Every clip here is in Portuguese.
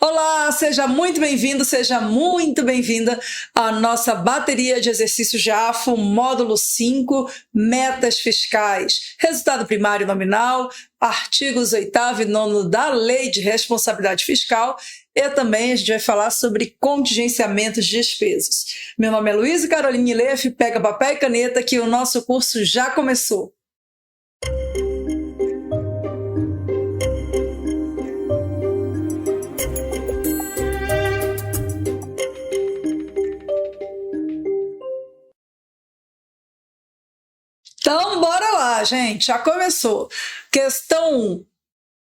Olá, seja muito bem-vindo, seja muito bem-vinda à nossa bateria de exercícios de AFO, módulo 5, metas fiscais, resultado primário nominal, artigos 8º e 9º da Lei de Responsabilidade Fiscal, e também a gente vai falar sobre contingenciamentos de despesas. Meu nome é Luísa Caroline Leff, pega papel e caneta que o nosso curso já começou. Então, bora lá, gente, já começou. Questão 1,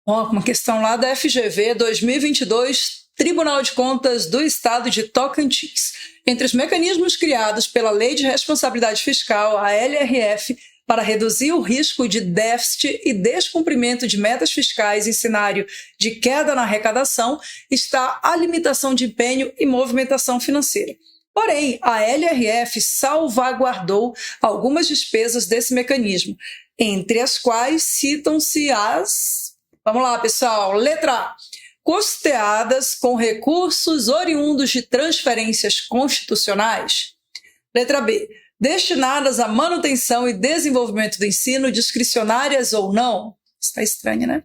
uma questão lá da FGV 2022, Tribunal de Contas do Estado de Tocantins. Entre os mecanismos criados pela Lei de Responsabilidade Fiscal, a LRF, para reduzir o risco de déficit e descumprimento de metas fiscais em cenário de queda na arrecadação, está a limitação de empenho e movimentação financeira. Porém, a LRF salvaguardou algumas despesas desse mecanismo, entre as quais citam-se as... Vamos lá, pessoal. Letra A. Custeadas com recursos oriundos de transferências constitucionais. Letra B. Destinadas à manutenção e desenvolvimento do ensino, discricionárias ou não. Está estranho, né?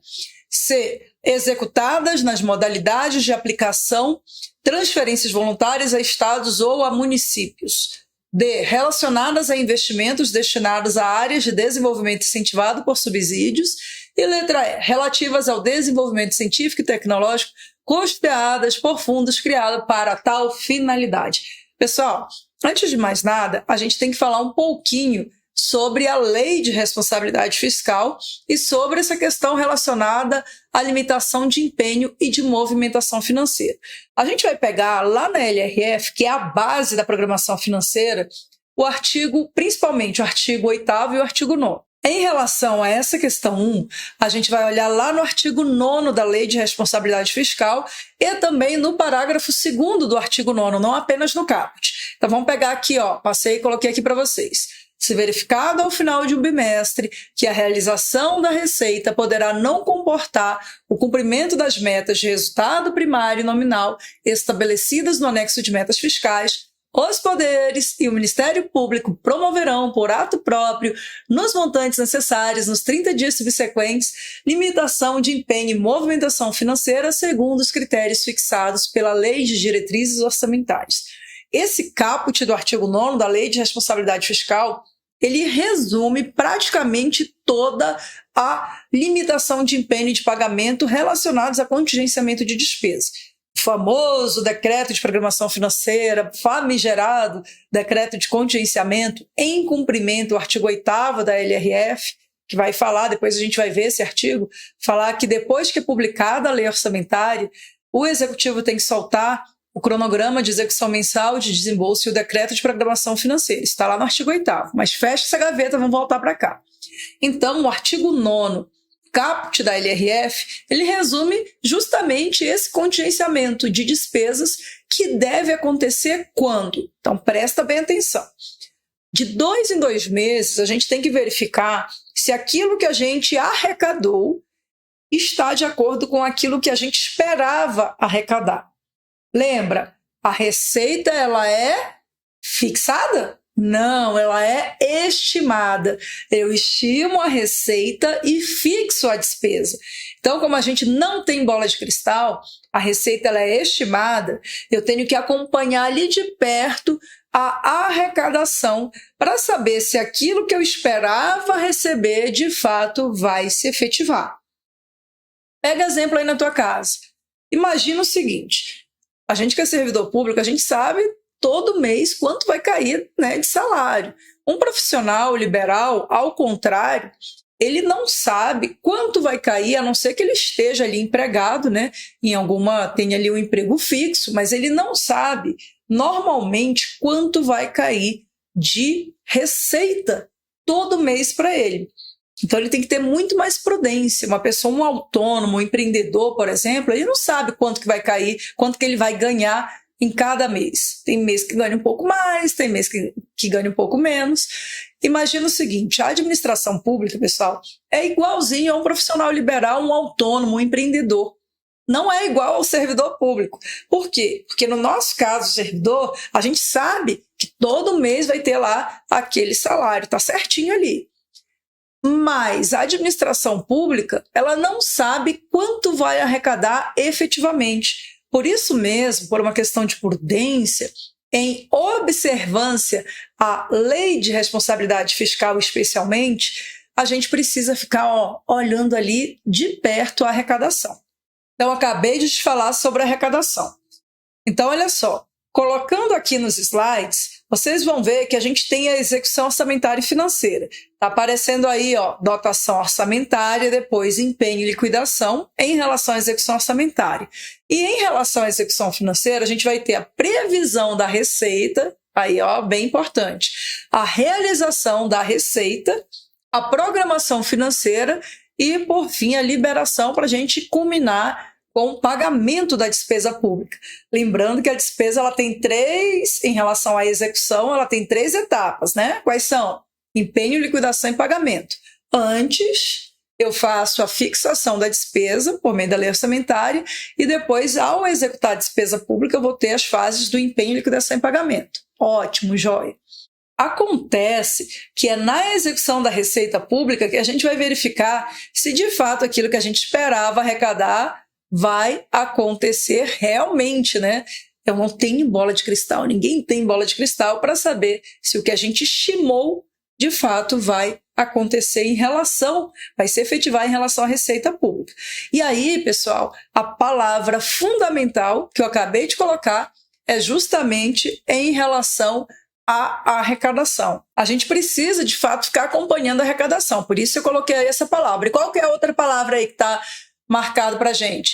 C. Executadas nas modalidades de aplicação, transferências voluntárias a estados ou a municípios. D. Relacionadas a investimentos destinados a áreas de desenvolvimento incentivado por subsídios. E letra E. Relativas ao desenvolvimento científico e tecnológico, custeadas por fundos criados para tal finalidade. Pessoal, antes de mais nada, a gente tem que falar um pouquinho sobre a Lei de Responsabilidade Fiscal e sobre essa questão relacionada à limitação de empenho e de movimentação financeira. A gente vai pegar lá na LRF, que é a base da programação financeira, o artigo, principalmente o artigo 8º e o artigo 9º. Em relação a essa questão 1, a gente vai olhar lá no artigo 9º da Lei de Responsabilidade Fiscal e também no parágrafo 2º do artigo 9º, não apenas no caput. Então vamos pegar aqui, ó, passei e coloquei aqui para vocês. Se verificado ao final de um bimestre que a realização da receita poderá não comportar o cumprimento das metas de resultado primário e nominal estabelecidas no anexo de metas fiscais, os poderes e o Ministério Público promoverão, por ato próprio, nos montantes necessários nos 30 dias subsequentes, limitação de empenho e movimentação financeira segundo os critérios fixados pela Lei de Diretrizes Orçamentárias. Esse caput do artigo 9º da Lei de Responsabilidade Fiscal, ele resume praticamente toda a limitação de empenho e de pagamento relacionados a contingenciamento de despesa. O famoso decreto de programação financeira, famigerado decreto de contingenciamento, em cumprimento do artigo 8º da LRF, que vai falar, depois a gente vai ver esse artigo, falar que depois que é publicada a lei orçamentária, o executivo tem que soltar o cronograma de execução mensal de desembolso e o decreto de programação financeira. Está lá no artigo 8º, mas fecha essa gaveta, vamos voltar para cá. Então, o artigo 9º, caput da LRF, ele resume justamente esse contingenciamento de despesas que deve acontecer quando? Então, presta bem atenção. De 2 em 2 meses, a gente tem que verificar se aquilo que a gente arrecadou está de acordo com aquilo que a gente esperava arrecadar. Lembra, a receita ela é fixada? Não, ela é estimada. Eu estimo a receita e fixo a despesa. Então, como a gente não tem bola de cristal, a receita ela é estimada, eu tenho que acompanhar ali de perto a arrecadação para saber se aquilo que eu esperava receber de fato vai se efetivar. Pega exemplo aí na tua casa. Imagina o seguinte, a gente que é servidor público, a gente sabe todo mês quanto vai cair, né, de salário. Um profissional liberal, ao contrário, ele não sabe quanto vai cair, a não ser que ele esteja ali empregado, né, tenha ali um emprego fixo, mas ele não sabe normalmente quanto vai cair de receita todo mês para ele. Então ele tem que ter muito mais prudência. Uma pessoa, um autônomo, um empreendedor, por exemplo, ele não sabe quanto que vai cair, quanto que ele vai ganhar em cada mês. Tem mês que ganha um pouco mais, tem mês que ganha um pouco menos. Imagina o seguinte, a administração pública, pessoal, é igualzinho a um profissional liberal, um autônomo, um empreendedor. não é igual ao servidor público. Por quê? Porque no nosso caso, servidor, a gente sabe que todo mês vai ter lá aquele salário, tá certinho ali. Mas a administração pública, ela não sabe quanto vai arrecadar efetivamente. Por isso mesmo, por uma questão de prudência, em observância à lei de responsabilidade fiscal especialmente, a gente precisa ficar olhando ali de perto a arrecadação. Então, acabei de te falar sobre a arrecadação. Então, olha só, colocando aqui nos slides, vocês vão ver que a gente tem a execução orçamentária e financeira. Está aparecendo aí, dotação orçamentária, depois empenho e liquidação em relação à execução orçamentária. E em relação à execução financeira, a gente vai ter a previsão da receita, aí, bem importante, a realização da receita, a programação financeira e, por fim, a liberação para a gente culminar com o pagamento da despesa pública. Lembrando que a despesa ela tem em relação à execução, ela tem 3 etapas, né? Quais são? Empenho, liquidação e pagamento. Antes, eu faço a fixação da despesa por meio da lei orçamentária e depois, ao executar a despesa pública, eu vou ter as fases do empenho, liquidação e pagamento. Ótimo, joia. Acontece que é na execução da receita pública que a gente vai verificar se de fato aquilo que a gente esperava arrecadar vai acontecer realmente, né? Eu não tenho bola de cristal, ninguém tem bola de cristal para saber se o que a gente estimou de fato vai acontecer vai se efetivar em relação à receita pública. E aí, pessoal, a palavra fundamental que eu acabei de colocar é justamente em relação a arrecadação. A gente precisa, de fato, ficar acompanhando a arrecadação. Por isso eu coloquei aí essa palavra. E qual que é a outra palavra aí que está marcado para a gente?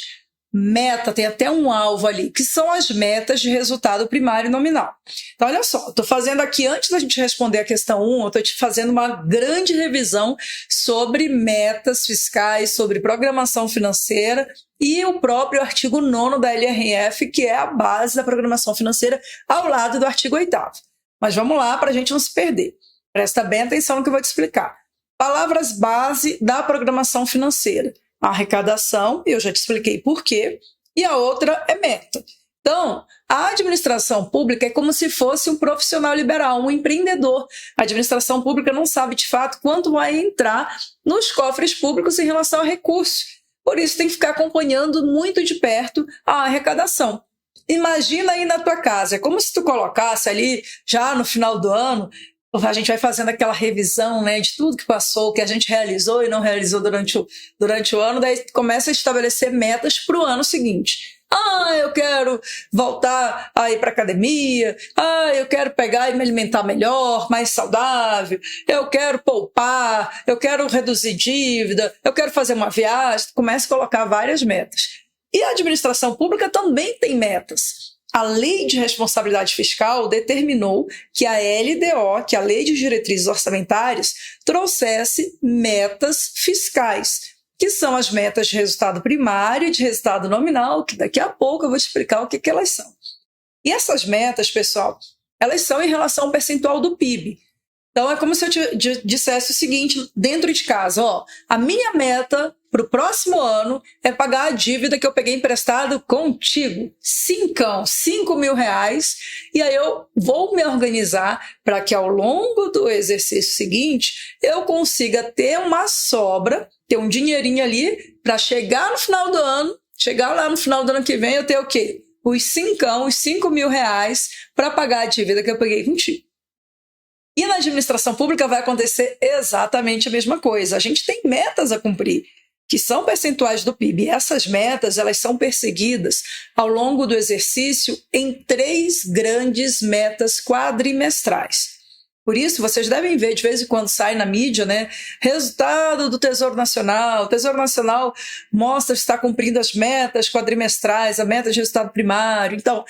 Meta, tem até um alvo ali, que são as metas de resultado primário e nominal. Então, olha só, estou fazendo aqui, antes da gente responder a questão 1, eu estou te fazendo uma grande revisão sobre metas fiscais, sobre programação financeira e o próprio artigo 9º da LRF, que é a base da programação financeira, ao lado do artigo 8º. Mas vamos lá para a gente não se perder. Presta bem atenção no que eu vou te explicar. Palavras base da programação financeira. A arrecadação, eu já te expliquei por quê, e a outra é meta. Então, a administração pública é como se fosse um profissional liberal, um empreendedor. A administração pública não sabe de fato quanto vai entrar nos cofres públicos em relação a recursos. Por isso tem que ficar acompanhando muito de perto a arrecadação. Imagina aí na tua casa, é como se tu colocasse ali, já no final do ano, a gente vai fazendo aquela revisão, né, de tudo que passou, que a gente realizou e não realizou durante o ano, daí começa a estabelecer metas para o ano seguinte. Eu quero voltar a ir para academia, eu quero pegar e me alimentar melhor, mais saudável, eu quero poupar, eu quero reduzir dívida, eu quero fazer uma viagem, começa a colocar várias metas. E a administração pública também tem metas. A Lei de Responsabilidade Fiscal determinou que a LDO, que é a Lei de Diretrizes Orçamentárias, trouxesse metas fiscais, que são as metas de resultado primário e de resultado nominal, que daqui a pouco eu vou te explicar o que elas são. E essas metas, pessoal, elas são em relação ao percentual do PIB. Então, é como se eu te dissesse o seguinte, dentro de casa, a minha meta para o próximo ano é pagar a dívida que eu peguei emprestado contigo, 5 mil reais, e aí eu vou me organizar para que ao longo do exercício seguinte eu consiga ter uma sobra, ter um dinheirinho ali para chegar no final do ano, chegar lá no final do ano que vem eu ter o quê? Os 5 mil reais para pagar a dívida que eu peguei contigo. E na administração pública vai acontecer exatamente a mesma coisa. A gente tem metas a cumprir, que são percentuais do PIB. E essas metas, elas são perseguidas ao longo do exercício em 3 grandes metas quadrimestrais. Por isso, vocês devem ver, de vez em quando sai na mídia, né? Resultado do Tesouro Nacional. O Tesouro Nacional mostra se está cumprindo as metas quadrimestrais, a meta de resultado primário. Então,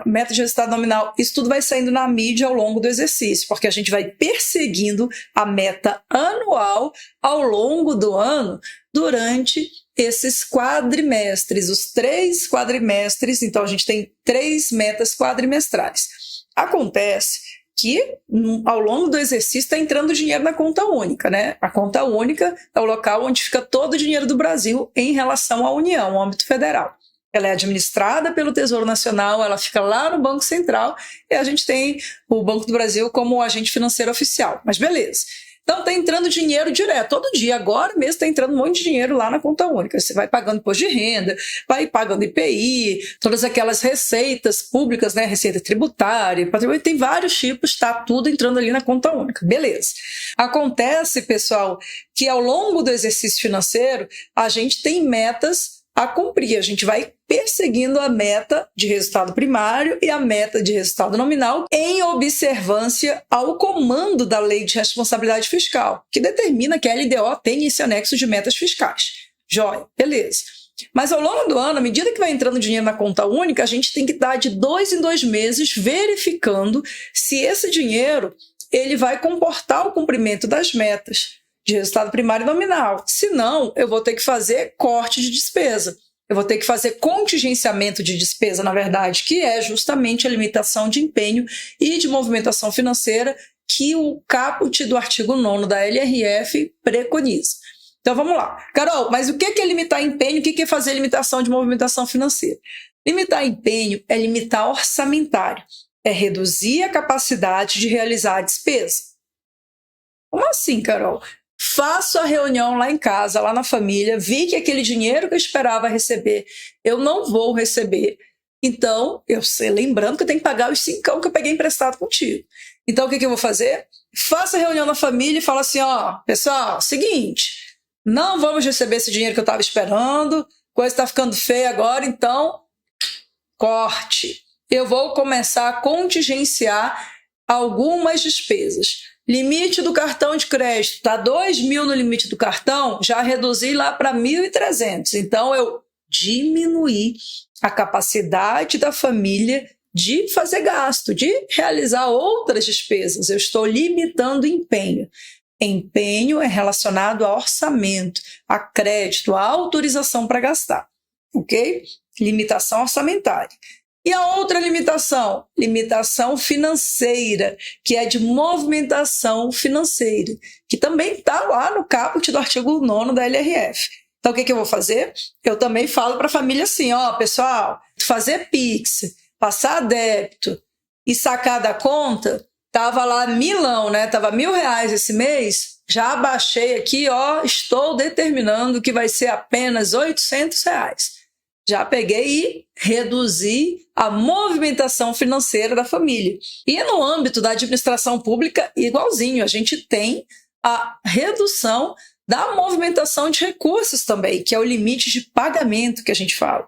meta de resultado nominal. Isso tudo vai saindo na mídia ao longo do exercício, porque a gente vai perseguindo a meta anual ao longo do ano durante esses quadrimestres, os 3 quadrimestres. Então, a gente tem 3 metas quadrimestrais. Acontece que ao longo do exercício está entrando dinheiro na conta única, né? A conta única é o local onde fica todo o dinheiro do Brasil em relação à União, ao âmbito federal. Ela é administrada pelo Tesouro Nacional, ela fica lá no Banco Central e a gente tem o Banco do Brasil como agente financeiro oficial. Mas beleza. Então está entrando dinheiro direto, todo dia. Agora mesmo está entrando um monte de dinheiro lá na conta única. Você vai pagando imposto de renda, vai pagando IPI, todas aquelas receitas públicas, né? Receita tributária, patrimônio, tem vários tipos, está tudo entrando ali na conta única. Beleza. Acontece, pessoal, que ao longo do exercício financeiro, a gente tem metas a cumprir. A gente vai perseguindo a meta de resultado primário e a meta de resultado nominal em observância ao comando da Lei de Responsabilidade Fiscal, que determina que a LDO tem esse anexo de metas fiscais. Jóia, beleza. Mas ao longo do ano, à medida que vai entrando dinheiro na conta única, a gente tem que dar de 2 em 2 meses verificando se esse dinheiro ele vai comportar o cumprimento das metas de resultado primário e nominal. Se não, eu vou ter que fazer corte de despesa. Eu vou ter que fazer contingenciamento de despesa, na verdade, que é justamente a limitação de empenho e de movimentação financeira que o caput do artigo 9º da LRF preconiza. Então vamos lá. Carol, mas o que é limitar empenho? O que é fazer limitação de movimentação financeira? Limitar empenho é limitar orçamentário, é reduzir a capacidade de realizar a despesa. Como assim, Carol? Faço a reunião lá em casa, lá na família, vi que aquele dinheiro que eu esperava receber, eu não vou receber. Então, eu sei, lembrando que eu tenho que pagar os 5 que eu peguei emprestado contigo. Então, o que eu vou fazer? Faço a reunião na família e falo assim, ó, pessoal, seguinte, não vamos receber esse dinheiro que eu estava esperando, coisa está ficando feia agora, então, corte. Eu vou começar a contingenciar algumas despesas. Limite do cartão de crédito, está 2.000 no limite do cartão, já reduzi lá para 1.300. Então, eu diminuí a capacidade da família de fazer gasto, de realizar outras despesas. Eu estou limitando empenho. Empenho é relacionado a orçamento, a crédito, a autorização para gastar, ok? Limitação orçamentária. E a outra limitação? Limitação financeira, que é de movimentação financeira, que também está lá no caput do artigo 9º da LRF. Então, o que eu vou fazer? Eu também falo para a família assim, ó, pessoal, fazer Pix, passar débito e sacar da conta, estava lá milão, né? Estava R$1.000 esse mês, já abaixei aqui, ó, estou determinando que vai ser apenas R$800. Já peguei e reduzi a movimentação financeira da família. E no âmbito da administração pública, igualzinho, a gente tem a redução da movimentação de recursos também, que é o limite de pagamento que a gente fala.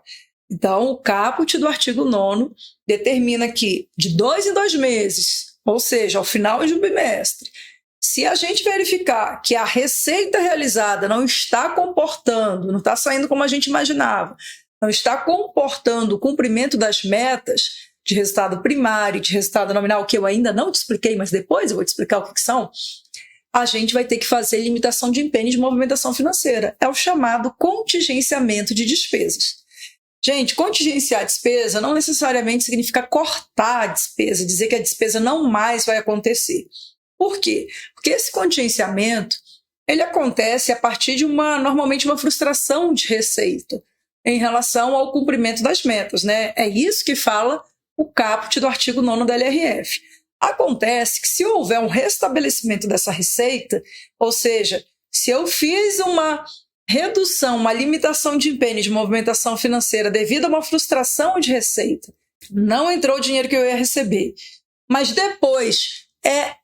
Então, o caput do artigo 9º determina que de 2 em 2 meses, ou seja, ao final de um bimestre, se a gente verificar que a receita realizada não está comportando, não está saindo como a gente imaginava, não está comportando o cumprimento das metas de resultado primário, de resultado nominal, que eu ainda não te expliquei, mas depois eu vou te explicar o que são, a gente vai ter que fazer limitação de empenho de movimentação financeira. É o chamado contingenciamento de despesas. Gente, contingenciar a despesa não necessariamente significa cortar a despesa, dizer que a despesa não mais vai acontecer. Por quê? Porque esse contingenciamento, ele acontece a partir de normalmente uma frustração de receita em relação ao cumprimento das metas, né? É isso que fala o caput do artigo 9º da LRF. Acontece que se houver um restabelecimento dessa receita, ou seja, se eu fiz uma redução, uma limitação de empenho de movimentação financeira devido a uma frustração de receita, não entrou o dinheiro que eu ia receber, mas depois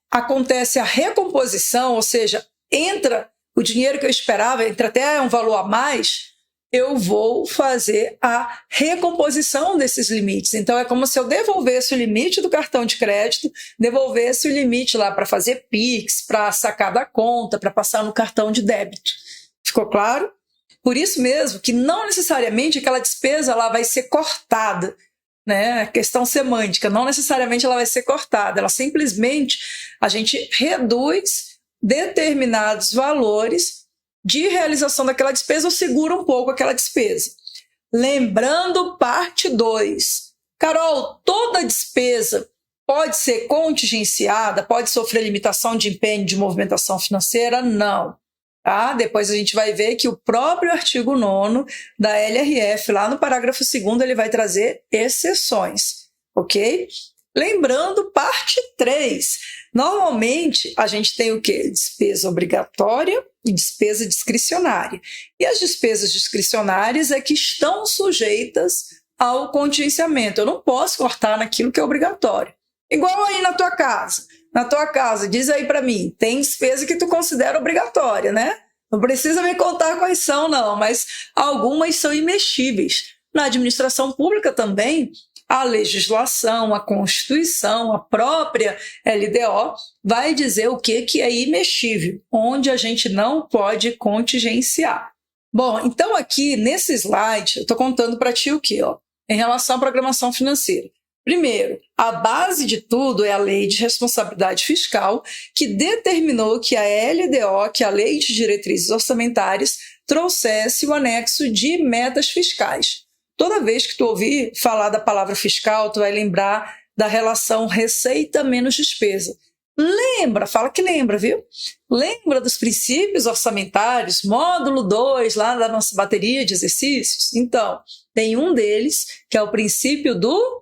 acontece a recomposição, ou seja, entra o dinheiro que eu esperava, entra até um valor a mais, eu vou fazer a recomposição desses limites. Então, é como se eu devolvesse o limite do cartão de crédito, devolvesse o limite lá para fazer Pix, para sacar da conta, para passar no cartão de débito. Ficou claro? Por isso mesmo que não necessariamente aquela despesa lá vai ser cortada, né? Questão semântica, não necessariamente ela vai ser cortada, ela simplesmente, a gente reduz determinados valores de realização daquela despesa ou segura um pouco aquela despesa. Lembrando parte 2. Carol, toda despesa Pode ser contingenciada? Pode sofrer limitação de empenho de movimentação financeira? Não. Tá? Depois a gente vai ver que o próprio artigo 9º da LRF, lá no parágrafo 2º, ele vai trazer exceções, ok? Lembrando, parte 3. Normalmente, a gente tem o quê? Despesa obrigatória e despesa discricionária. E as despesas discricionárias é que estão sujeitas ao contingenciamento. Eu não posso cortar naquilo que é obrigatório. Igual aí na tua casa. Na tua casa, diz aí para mim, tem despesa que tu considera obrigatória, né? Não precisa me contar quais são, não, mas algumas são imexíveis. Na administração pública também, a legislação, a Constituição, a própria LDO vai dizer o que é imexível, onde a gente não pode contingenciar. Bom, então aqui nesse slide, eu estou contando para ti o quê? Em relação à programação financeira. Primeiro, a base de tudo é a Lei de Responsabilidade Fiscal, que determinou que a LDO, que é a Lei de Diretrizes Orçamentárias, trouxesse o anexo de metas fiscais. Toda vez que tu ouvir falar da palavra fiscal, tu vai lembrar da relação receita menos despesa. Lembra, fala que lembra, viu? Lembra dos princípios orçamentários, módulo 2, lá da nossa bateria de exercícios? Então, tem um deles, que é o princípio do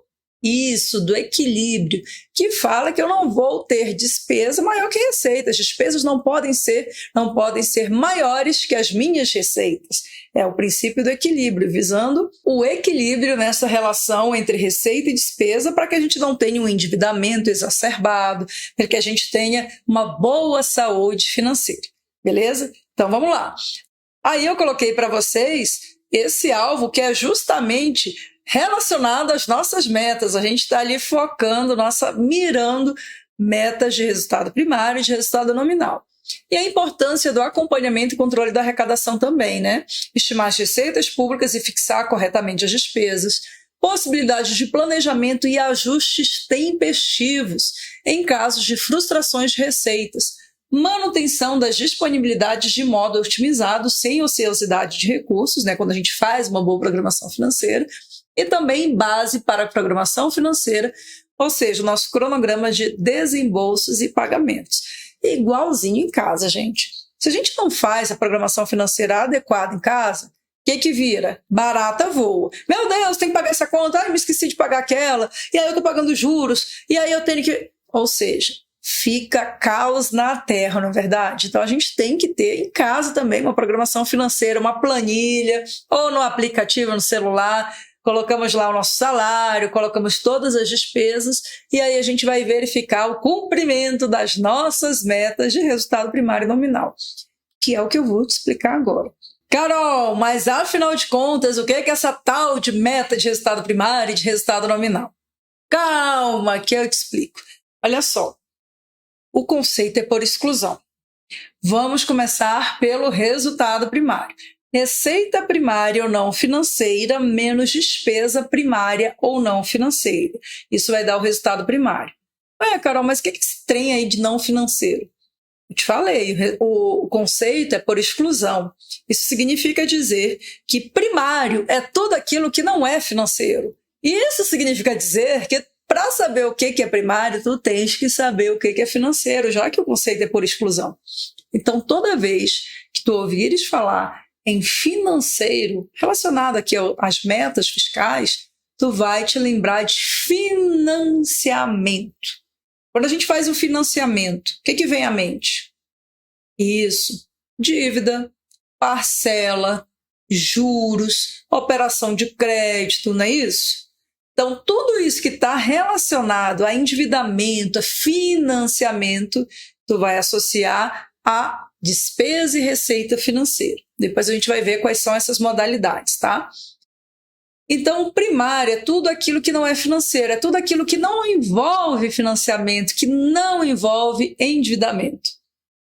equilíbrio, que fala que eu não vou ter despesa maior que receita. As despesas não podem ser maiores que as minhas receitas. É o princípio do equilíbrio, visando o equilíbrio nessa relação entre receita e despesa, para que a gente não tenha um endividamento exacerbado, para que a gente tenha uma boa saúde financeira. Beleza? Então vamos lá. Aí eu coloquei para vocês esse alvo que é justamente relacionado às nossas metas. A gente está ali focando, mirando metas de resultado primário e de resultado nominal. E a importância do acompanhamento e controle da arrecadação também, né? Estimar as receitas públicas e fixar corretamente as despesas, possibilidades de planejamento e ajustes tempestivos em casos de frustrações de receitas, manutenção das disponibilidades de modo otimizado, sem ociosidade de recursos, né? Quando a gente faz uma boa programação financeira, e também base para a programação financeira, ou seja, o nosso cronograma de desembolsos e pagamentos. Igualzinho em casa, gente. Se a gente não faz a programação financeira adequada em casa, o que vira? Barata voa. Meu Deus, tem que pagar essa conta, ai, me esqueci de pagar aquela, e aí eu tô pagando juros, e aí eu tenho que... Ou seja, fica caos na terra, não é verdade? Então a gente tem que ter em casa também uma programação financeira, uma planilha, ou no aplicativo no celular. Colocamos lá o nosso salário, colocamos todas as despesas e aí a gente vai verificar o cumprimento das nossas metas de resultado primário e nominal, que é o que eu vou te explicar agora. Carol, mas afinal de contas, o que é essa tal de meta de resultado primário e de resultado nominal? Calma, que eu te explico. Olha só, o conceito é por exclusão. Vamos começar pelo resultado primário. Receita primária ou não financeira menos despesa primária ou não financeira. Isso vai dar o resultado primário. Carol, mas o que é esse trem aí de não financeiro? Eu te falei, o conceito é por exclusão. Isso significa dizer que primário é tudo aquilo que não é financeiro. E isso significa dizer que para saber o que é primário, tu tens que saber o que é financeiro, já que o conceito é por exclusão. Então, toda vez que tu ouvires falar em financeiro, relacionado aqui às metas fiscais, tu vai te lembrar de financiamento. Quando a gente faz o financiamento, o que vem à mente? Isso, dívida, parcela, juros, operação de crédito, não é isso? Então, tudo isso que está relacionado a endividamento, a financiamento, tu vai associar a despesa e receita financeira. Depois a gente vai ver quais são essas modalidades, tá? Então, o primário é tudo aquilo que não é financeiro, é tudo aquilo que não envolve financiamento, que não envolve endividamento,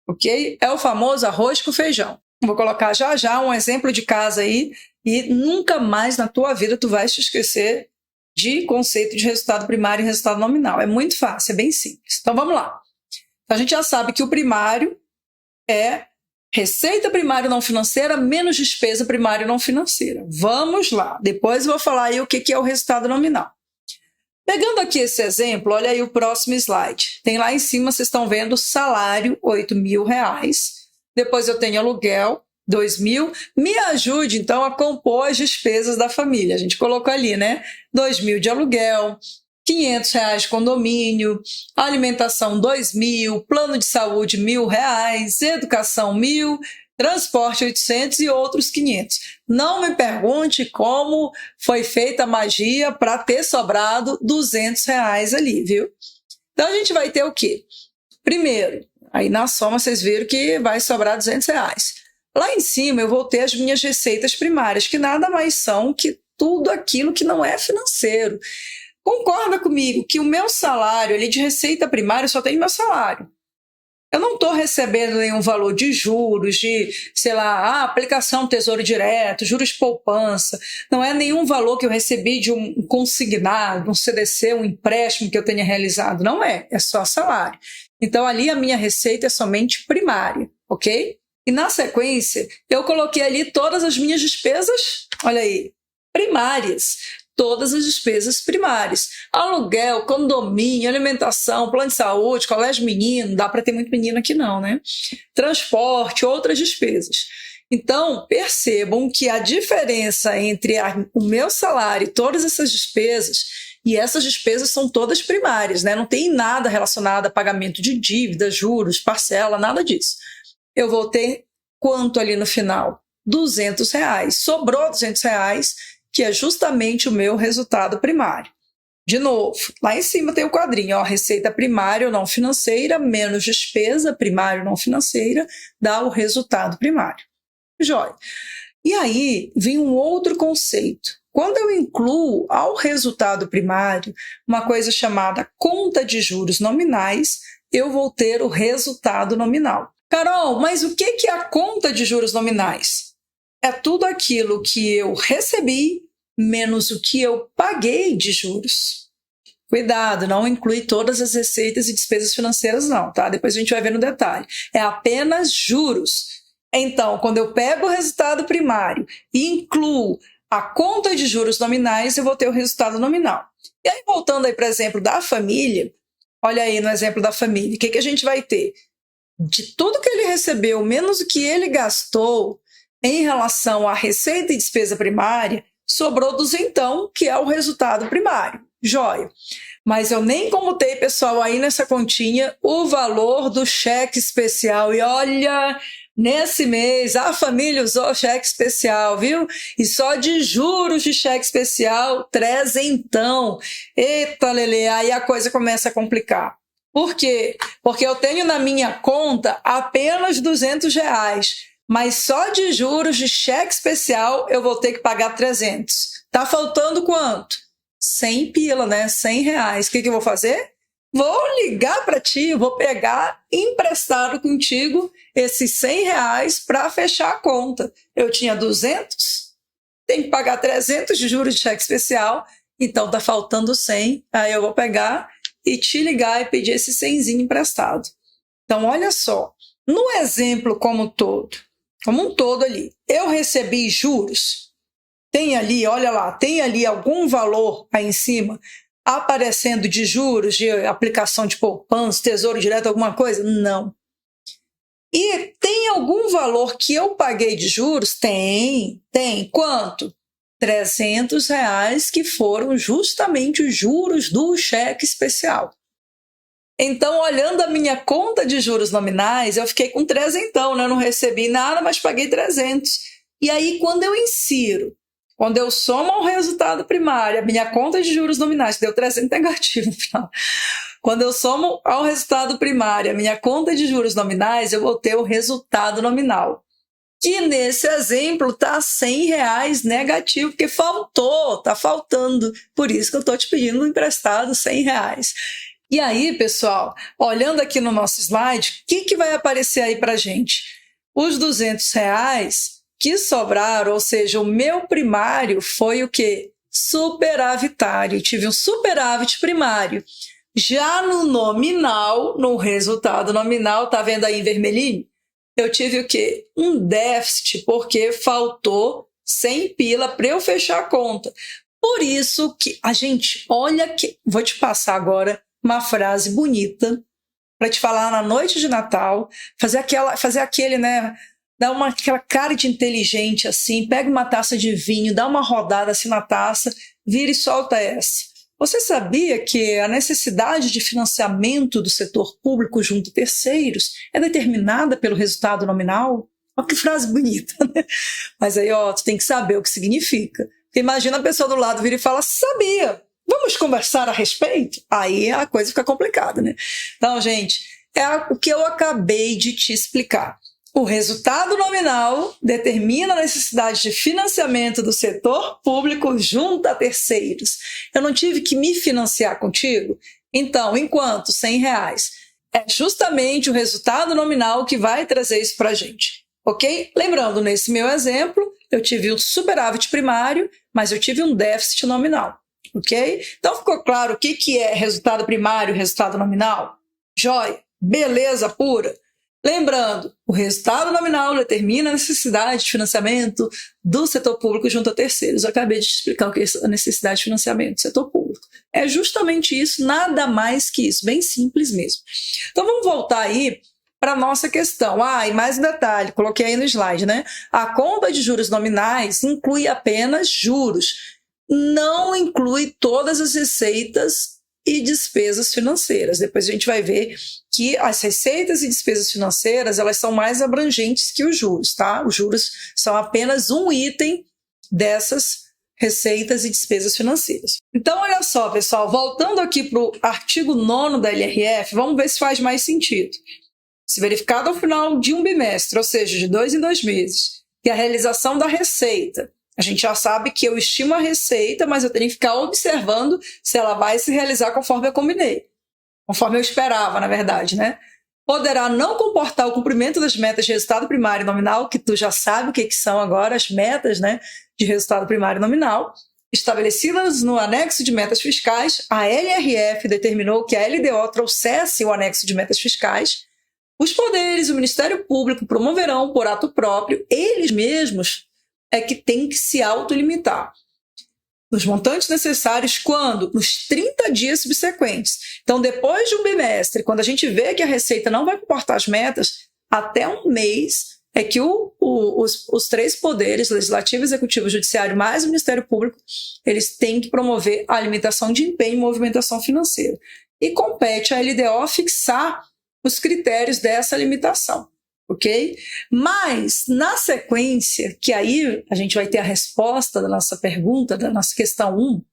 ok? É o famoso arroz com feijão. Vou colocar já um exemplo de casa aí e nunca mais na tua vida tu vai te esquecer de conceito de resultado primário e resultado nominal. É muito fácil, é bem simples. Então, vamos lá. A gente já sabe que o primário é receita primária não financeira menos despesa primária não financeira. Vamos lá. Depois eu vou falar aí o que é o resultado nominal. Pegando aqui esse exemplo, olha aí o próximo slide. Tem lá em cima, vocês estão vendo, salário, R$8.000. Depois eu tenho aluguel, 2.000. Me ajude, então, a compor as despesas da família. A gente colocou ali, né? 2.000 de aluguel, R$500 de condomínio, alimentação 2.000, plano de saúde R$1.000, educação 1.000, transporte 800 e outros 500. Não me pergunte como foi feita a magia para ter sobrado R$200 ali, viu? Então a gente vai ter o quê? Primeiro, aí na soma vocês viram que vai sobrar R$200. Lá em cima eu vou ter as minhas receitas primárias, que nada mais são que tudo aquilo que não é financeiro. Concorda comigo que o meu salário ali de receita primária só tem meu salário. Eu não estou recebendo nenhum valor de juros, de, sei lá, aplicação Tesouro Direto, juros de poupança. Não é nenhum valor que eu recebi de um consignado, um CDC, um empréstimo que eu tenha realizado. Não é, é só salário. Então, ali a minha receita é somente primária, ok? E na sequência, eu coloquei ali todas as minhas despesas, olha aí, primárias. Todas as despesas primárias. Aluguel, condomínio, alimentação, plano de saúde, colégio menino, não dá para ter muito menino aqui não, né? Transporte, outras despesas. Então, percebam que a diferença entre o meu salário e todas essas despesas, e essas despesas são todas primárias, né? Não tem nada relacionado a pagamento de dívida, juros, parcela, nada disso. Eu vou ter quanto ali no final? R$200. Sobrou R$200, que é justamente o meu resultado primário. De novo, lá em cima tem o quadrinho, ó, receita primária ou não financeira, menos despesa primária ou não financeira, dá o resultado primário. Joia. E aí vem um outro conceito. Quando eu incluo ao resultado primário uma coisa chamada conta de juros nominais, eu vou ter o resultado nominal. Carol, mas o que é a conta de juros nominais? É tudo aquilo que eu recebi menos o que eu paguei de juros. Cuidado, não inclui todas as receitas e despesas financeiras não, tá? Depois a gente vai ver no detalhe. É apenas juros. Então, quando eu pego o resultado primário e incluo a conta de juros nominais, eu vou ter o resultado nominal. E aí, voltando aí para o exemplo da família, olha aí no exemplo da família, o que a gente vai ter? De tudo que ele recebeu, menos o que ele gastou, em relação à receita e despesa primária, sobrou duzentão, que é o resultado primário. Joia. Mas eu nem comutei, pessoal, aí nessa continha, o valor do cheque especial. E olha, nesse mês a família usou cheque especial, viu? E só de juros de cheque especial, trezentão. Eita, Lelê, aí a coisa começa a complicar. Por quê? Porque eu tenho na minha conta apenas R$200. Mas só de juros de cheque especial eu vou ter que pagar 300. Tá faltando quanto? 100 pila, né? R$100. O que eu vou fazer? Vou ligar para ti, vou pegar emprestado contigo esses R$100 para fechar a conta. Eu tinha 200, tenho que pagar 300 de juros de cheque especial, então tá faltando 100. Aí eu vou pegar e te ligar e pedir esse 100zinho emprestado. Então, olha só, no exemplo como um todo ali, eu recebi juros, tem ali, olha lá, tem ali algum valor aí em cima aparecendo de juros, de aplicação de poupança, tesouro direto, alguma coisa? Não. E tem algum valor que eu paguei de juros? Tem. Quanto? R$300, que foram justamente os juros do cheque especial. Então, olhando a minha conta de juros nominais, eu fiquei com 300, né? Eu não recebi nada, mas paguei 300. E aí, quando eu insiro, quando eu somo ao resultado primário, a minha conta de juros nominais, que deu 300 negativo no final. Quando eu somo ao resultado primário, a minha conta de juros nominais, eu vou ter o resultado nominal. Que nesse exemplo está R$100 negativo, porque está faltando. Por isso que eu estou te pedindo emprestado R$100. E aí, pessoal, olhando aqui no nosso slide, o que vai aparecer aí para a gente? Os R$200 que sobraram, ou seja, o meu primário foi o quê? Superavitário. Tive um superávit primário. Já no nominal, no resultado nominal, tá vendo aí em vermelhinho? Eu tive o quê? Um déficit, porque faltou 100 pila para eu fechar a conta. Por isso que a gente, olha que vou te passar agora uma frase bonita para te falar na noite de Natal, fazer aquele, né, dar aquela cara de inteligente assim, pega uma taça de vinho, dá uma rodada assim na taça, vira e solta essa. Você sabia que a necessidade de financiamento do setor público junto a terceiros é determinada pelo resultado nominal? Olha que frase bonita, né? Mas aí, tu tem que saber o que significa. Porque imagina a pessoa do lado vir e fala, sabia, vamos conversar a respeito? Aí a coisa fica complicada, né? Então, gente, é o que eu acabei de te explicar. O resultado nominal determina a necessidade de financiamento do setor público junto a terceiros. Eu não tive que me financiar contigo? Então, enquanto R$100 é justamente o resultado nominal que vai trazer isso para a gente, ok? Lembrando, nesse meu exemplo, eu tive um superávit primário, mas eu tive um déficit nominal, ok? Então, ficou claro o que é resultado primário e resultado nominal? Joia, beleza pura. Lembrando, o resultado nominal determina a necessidade de financiamento do setor público junto a terceiros. Eu acabei de te explicar o que é a necessidade de financiamento do setor público. É justamente isso, nada mais que isso, bem simples mesmo. Então vamos voltar aí para a nossa questão. E mais um detalhe, coloquei aí no slide, né? A conta de juros nominais inclui apenas juros, não inclui todas as receitas e despesas financeiras. Depois a gente vai ver que as receitas e despesas financeiras, elas são mais abrangentes que os juros, tá? Os juros são apenas um item dessas receitas e despesas financeiras. Então, olha só, pessoal, voltando aqui para o artigo 9º da LRF, vamos ver se faz mais sentido. Se verificado ao final de um bimestre, ou seja, de 2 em 2 meses, que a realização da receita, a gente já sabe que eu estimo a receita, mas eu tenho que ficar observando se ela vai se realizar conforme eu combinei. Conforme eu esperava, na verdade, né? Poderá não comportar o cumprimento das metas de resultado primário e nominal, que tu já sabe o que são agora as metas, né, de resultado primário e nominal, estabelecidas no anexo de metas fiscais. A LRF determinou que a LDO trouxesse o anexo de metas fiscais. Os poderes, o Ministério Público promoverão por ato próprio, eles mesmos, é que tem que se autolimitar nos montantes necessários quando? Nos 30 dias subsequentes. Então, depois de um bimestre, quando a gente vê que a receita não vai comportar as metas, até um mês é que os 3 poderes, legislativo, executivo, judiciário, mais o Ministério Público, eles têm que promover a limitação de empenho e movimentação financeira. E compete à LDO fixar os critérios dessa limitação. Ok? Mas, na sequência, que aí a gente vai ter a resposta da nossa pergunta, da nossa questão 1,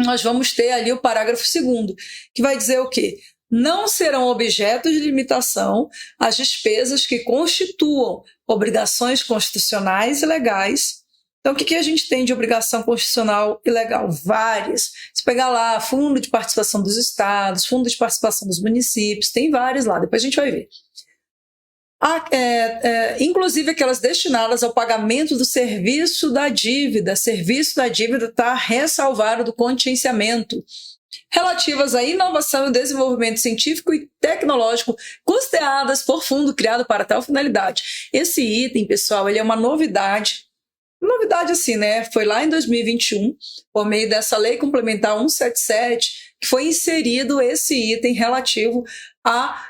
nós vamos ter ali o parágrafo 2º, que vai dizer o quê? Não serão objeto de limitação as despesas que constituam obrigações constitucionais e legais. Então, o que a gente tem de obrigação constitucional e legal? Várias. Se pegar lá, fundo de participação dos estados, fundo de participação dos municípios, tem vários lá, depois a gente vai ver. Inclusive aquelas destinadas ao pagamento do serviço da dívida. Serviço da dívida está ressalvado do contingenciamento. Relativas à inovação e desenvolvimento científico e tecnológico, custeadas por fundo criado para tal finalidade. Esse item, pessoal, ele é uma novidade. Novidade assim, né? Foi lá em 2021, por meio dessa Lei Complementar 177, que foi inserido esse item relativo a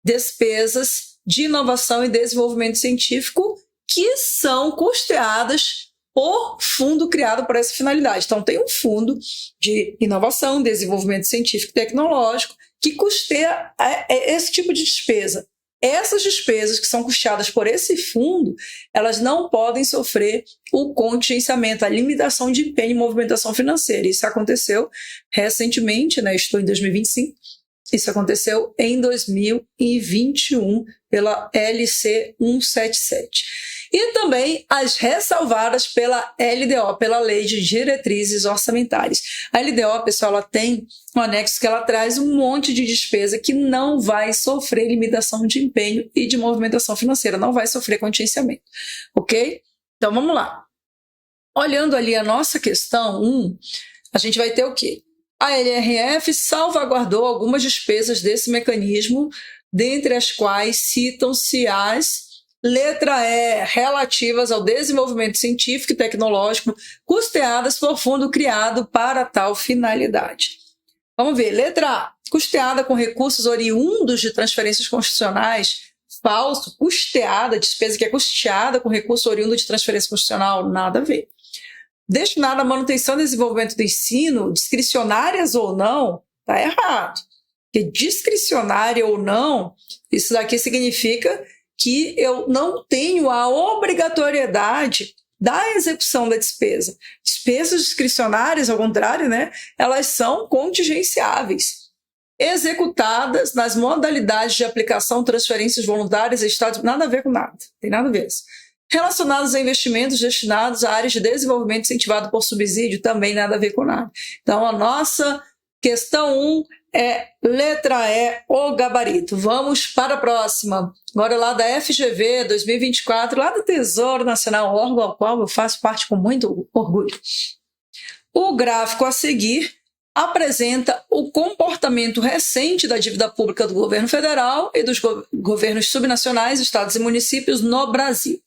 despesas de inovação e desenvolvimento científico que são custeadas por fundo criado para essa finalidade. Então, tem um fundo de inovação, desenvolvimento científico e tecnológico que custeia esse tipo de despesa. Essas despesas que são custeadas por esse fundo, elas não podem sofrer o contingenciamento, a limitação de empenho e movimentação financeira. Isso aconteceu recentemente, né? Estou em 2025. Isso aconteceu em 2021 pela LC 177. E também as ressalvadas pela LDO, pela Lei de Diretrizes Orçamentárias. A LDO, pessoal, ela tem um anexo que ela traz um monte de despesa que não vai sofrer limitação de empenho e de movimentação financeira, não vai sofrer contingenciamento, ok? Então, vamos lá. Olhando ali a nossa questão 1, a gente vai ter o quê? A LRF salvaguardou algumas despesas desse mecanismo, dentre as quais citam-se as letra E, relativas ao desenvolvimento científico e tecnológico, custeadas por fundo criado para tal finalidade. Vamos ver, letra A, custeada com recursos oriundos de transferências constitucionais, falso, custeada, despesa que é custeada com recurso oriundo de transferência constitucional, nada a ver. Destinada à manutenção e desenvolvimento do ensino, discricionárias ou não, está errado. Porque discricionária ou não, isso daqui significa que eu não tenho a obrigatoriedade da execução da despesa. Despesas discricionárias, ao contrário, né, elas são contingenciáveis, executadas nas modalidades de aplicação, transferências voluntárias a estados, nada a ver com nada, tem nada a ver isso. Relacionados a investimentos destinados a áreas de desenvolvimento incentivado por subsídio, também nada a ver com nada. Então, a nossa questão 1 é letra E, o gabarito. Vamos para a próxima. Agora lá da FGV 2024, lá do Tesouro Nacional, órgão ao qual eu faço parte com muito orgulho. O gráfico a seguir apresenta o comportamento recente da dívida pública do governo federal e dos governos subnacionais, estados e municípios no Brasil.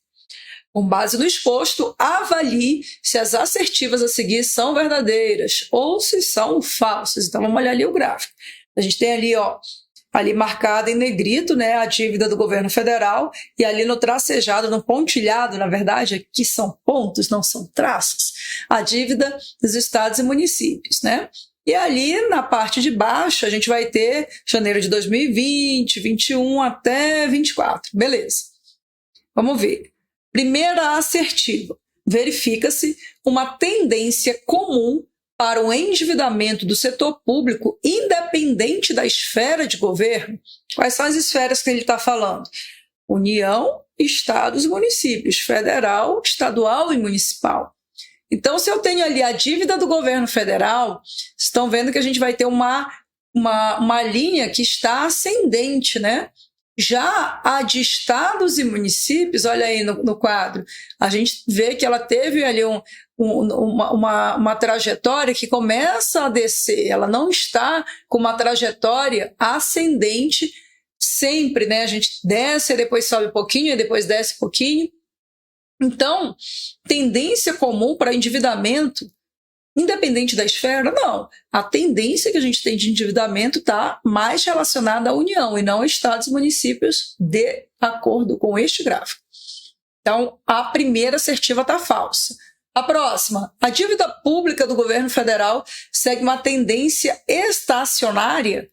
Com base no exposto, avalie se as assertivas a seguir são verdadeiras ou se são falsas. Então, vamos olhar ali o gráfico. A gente tem ali, ali marcado em negrito, né, a dívida do governo federal, e ali no tracejado, no pontilhado, na verdade, aqui são pontos, não são traços, a dívida dos estados e municípios, né? E ali na parte de baixo, a gente vai ter janeiro de 2020, 21 até 24. Beleza. Vamos ver. Primeira assertiva, verifica-se uma tendência comum para o endividamento do setor público independente da esfera de governo. Quais são as esferas que ele está falando? União, estados e municípios, federal, estadual e municipal. Então, se eu tenho ali a dívida do governo federal, estão vendo que a gente vai ter uma linha que está ascendente, né? Já a de estados e municípios, olha aí no quadro, a gente vê que ela teve ali uma trajetória que começa a descer, ela não está com uma trajetória ascendente sempre, né? A gente desce, depois sobe um pouquinho, depois desce um pouquinho. Então, tendência comum para endividamento, independente da esfera, não. A tendência que a gente tem de endividamento está mais relacionada à União e não a estados e municípios, de acordo com este gráfico. Então, a primeira assertiva está falsa. A próxima, a dívida pública do governo federal segue uma tendência estacionária.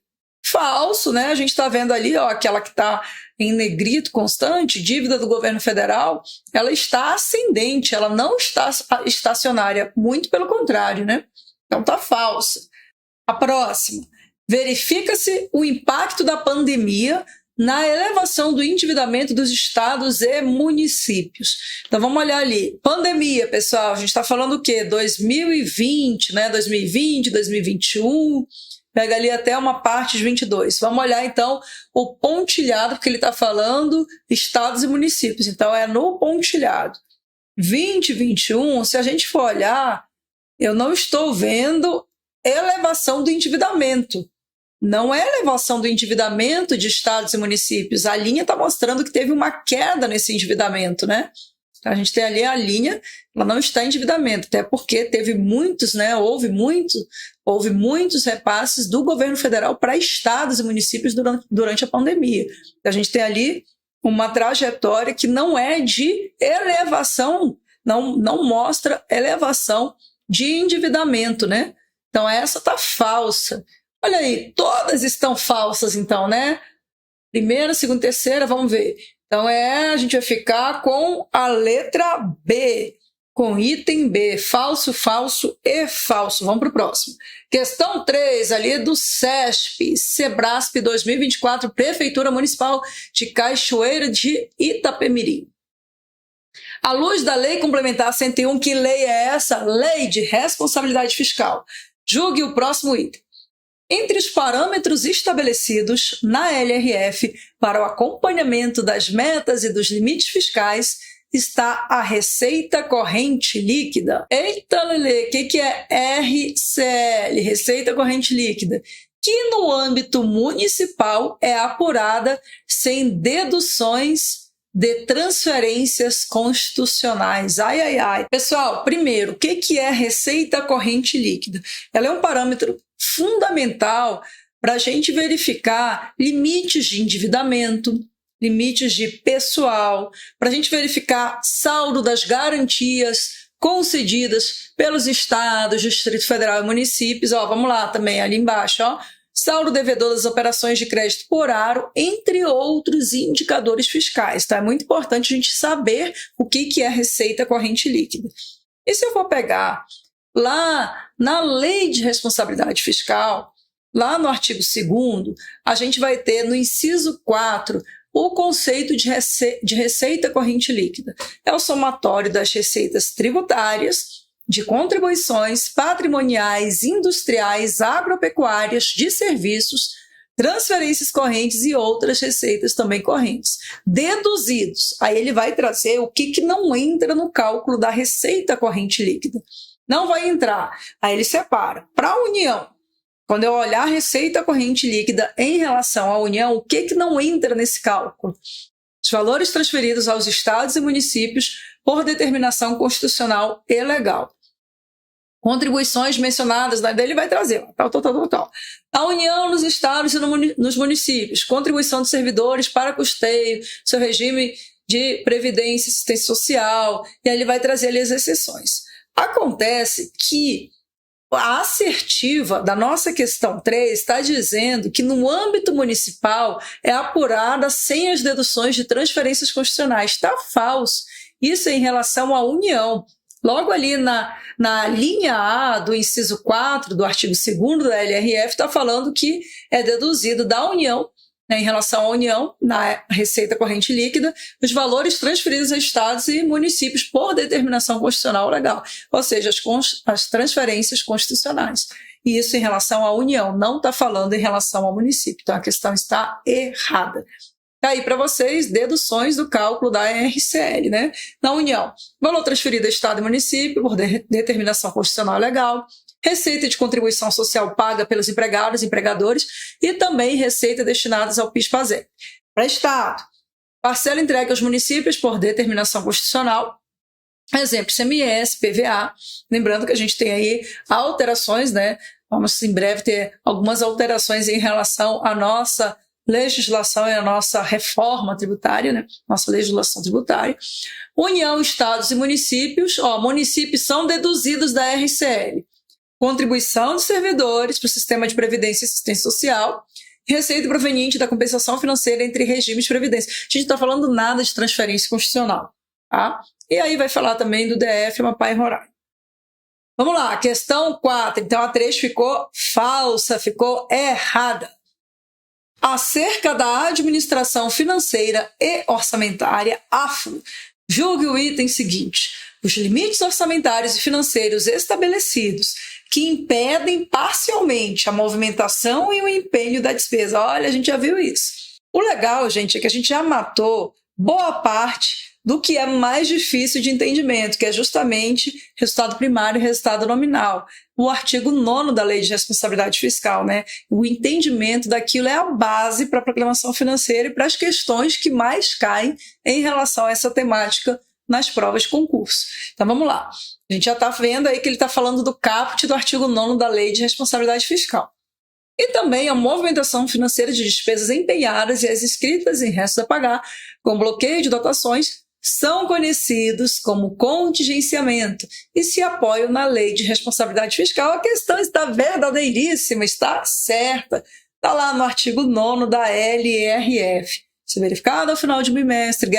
Falso, né? A gente está vendo ali, aquela que está em negrito constante, dívida do governo federal, ela está ascendente, ela não está estacionária, muito pelo contrário, né? Então está falsa. A próxima, verifica-se o impacto da pandemia na elevação do endividamento dos estados e municípios. Então vamos olhar ali, pandemia, pessoal, a gente está falando o quê? 2020, né? 2020, 2021... Pega ali até uma parte de 22. Vamos olhar, então, o pontilhado, porque ele está falando estados e municípios. Então, é no pontilhado. 2021, se a gente for olhar, eu não estou vendo elevação do endividamento. Não é elevação do endividamento de estados e municípios. A linha está mostrando que teve uma queda nesse endividamento, né? A gente tem ali a linha, ela não está em endividamento, até porque teve muitos, né? Houve muitos repasses do governo federal para estados e municípios durante a pandemia. A gente tem ali uma trajetória que não é de elevação, não mostra elevação de endividamento, né? Então essa está falsa. Olha aí, todas estão falsas então, né? Primeira, segunda, terceira, vamos ver. Então, a gente vai ficar com a letra B, com item B, falso, falso e falso. Vamos para o próximo. Questão 3, ali do SESP, Sebrasp 2024, Prefeitura Municipal de Cachoeira de Itapemirim. À luz da Lei Complementar 101, que lei é essa? Lei de Responsabilidade Fiscal. Julgue o próximo item. Entre os parâmetros estabelecidos na LRF para o acompanhamento das metas e dos limites fiscais está a receita corrente líquida. Eita, Lelê, o que é RCL, Receita Corrente Líquida? Que no âmbito municipal é apurada sem deduções de transferências constitucionais. Ai, ai, ai. Pessoal, primeiro, o que é receita corrente líquida? Ela é um parâmetro fundamental para a gente verificar limites de endividamento, limites de pessoal, para a gente verificar saldo das garantias concedidas pelos estados, Distrito Federal e municípios. Vamos lá também, ali embaixo, saldo devedor das operações de crédito por aro, entre outros indicadores fiscais. Tá? É muito importante a gente saber o que é receita corrente líquida. E se eu for pegar lá na Lei de Responsabilidade Fiscal, lá no artigo 2º, a gente vai ter no inciso 4 o conceito de receita corrente líquida. É o somatório das receitas tributárias, de contribuições patrimoniais, industriais, agropecuárias, de serviços, transferências correntes e outras receitas também correntes, deduzidos. Aí ele vai trazer o que não entra no cálculo da receita corrente líquida. Não vai entrar. Aí ele separa. Para a União, quando eu olhar a receita corrente líquida em relação à União, o que não entra nesse cálculo? Os valores transferidos aos estados e municípios por determinação constitucional e legal. Contribuições mencionadas, daí ele vai trazer, tal. A União nos estados e nos municípios, contribuição dos servidores para custeio, seu regime de previdência e assistência social, e aí ele vai trazer ali as exceções. Acontece que a assertiva da nossa questão 3 está dizendo que no âmbito municipal é apurada sem as deduções de transferências constitucionais. Está falso. Isso é em relação à União. Logo ali na linha A do inciso 4 do artigo 2º da LRF está falando que é deduzido da União, em relação à União, na receita corrente líquida, os valores transferidos a estados e municípios por determinação constitucional legal, ou seja, as transferências constitucionais. E isso em relação à União, não está falando em relação ao município. Então a questão está errada. Está aí para vocês deduções do cálculo da RCL, né? Na União, valor transferido a estado e município por determinação constitucional legal, receita de contribuição social paga pelos empregados e empregadores e também receita destinadas ao PIS/PASEP. Para Estado, parcela entregue aos municípios por determinação constitucional, exemplo, ICMS, PVA, lembrando que a gente tem aí alterações, né? Vamos em breve ter algumas alterações em relação à nossa legislação e à nossa reforma tributária, né? Nossa legislação tributária. União, estados e municípios, municípios são deduzidos da RCL. Contribuição de servidores para o sistema de previdência e assistência social, receita proveniente da compensação financeira entre regimes de previdência. A gente não está falando nada de transferência constitucional, tá? E aí vai falar também do DF, Amapá e Roraima. Vamos lá, questão 4. Então a 3 ficou falsa, ficou errada. Acerca da administração financeira e orçamentária, AFO, julgue o item seguinte: os limites orçamentários e financeiros estabelecidos que impedem parcialmente a movimentação e o empenho da despesa. Olha, a gente já viu isso. O legal, gente, é que a gente já matou boa parte do que é mais difícil de entendimento, que é justamente resultado primário e resultado nominal. O artigo 9º da Lei de Responsabilidade Fiscal, né? O entendimento daquilo é a base para a proclamação financeira e para as questões que mais caem em relação a essa temática nas provas de concurso. Então vamos lá. A gente já está vendo aí que ele está falando do caput do artigo 9º da Lei de Responsabilidade Fiscal. E também a movimentação financeira de despesas empenhadas e as inscritas em restos a pagar, com bloqueio de dotações, são conhecidos como contingenciamento e se apoiam na Lei de Responsabilidade Fiscal. A questão está verdadeiríssima, está certa. Está lá no artigo 9º da LRF. Se verificado ao final de bimestre,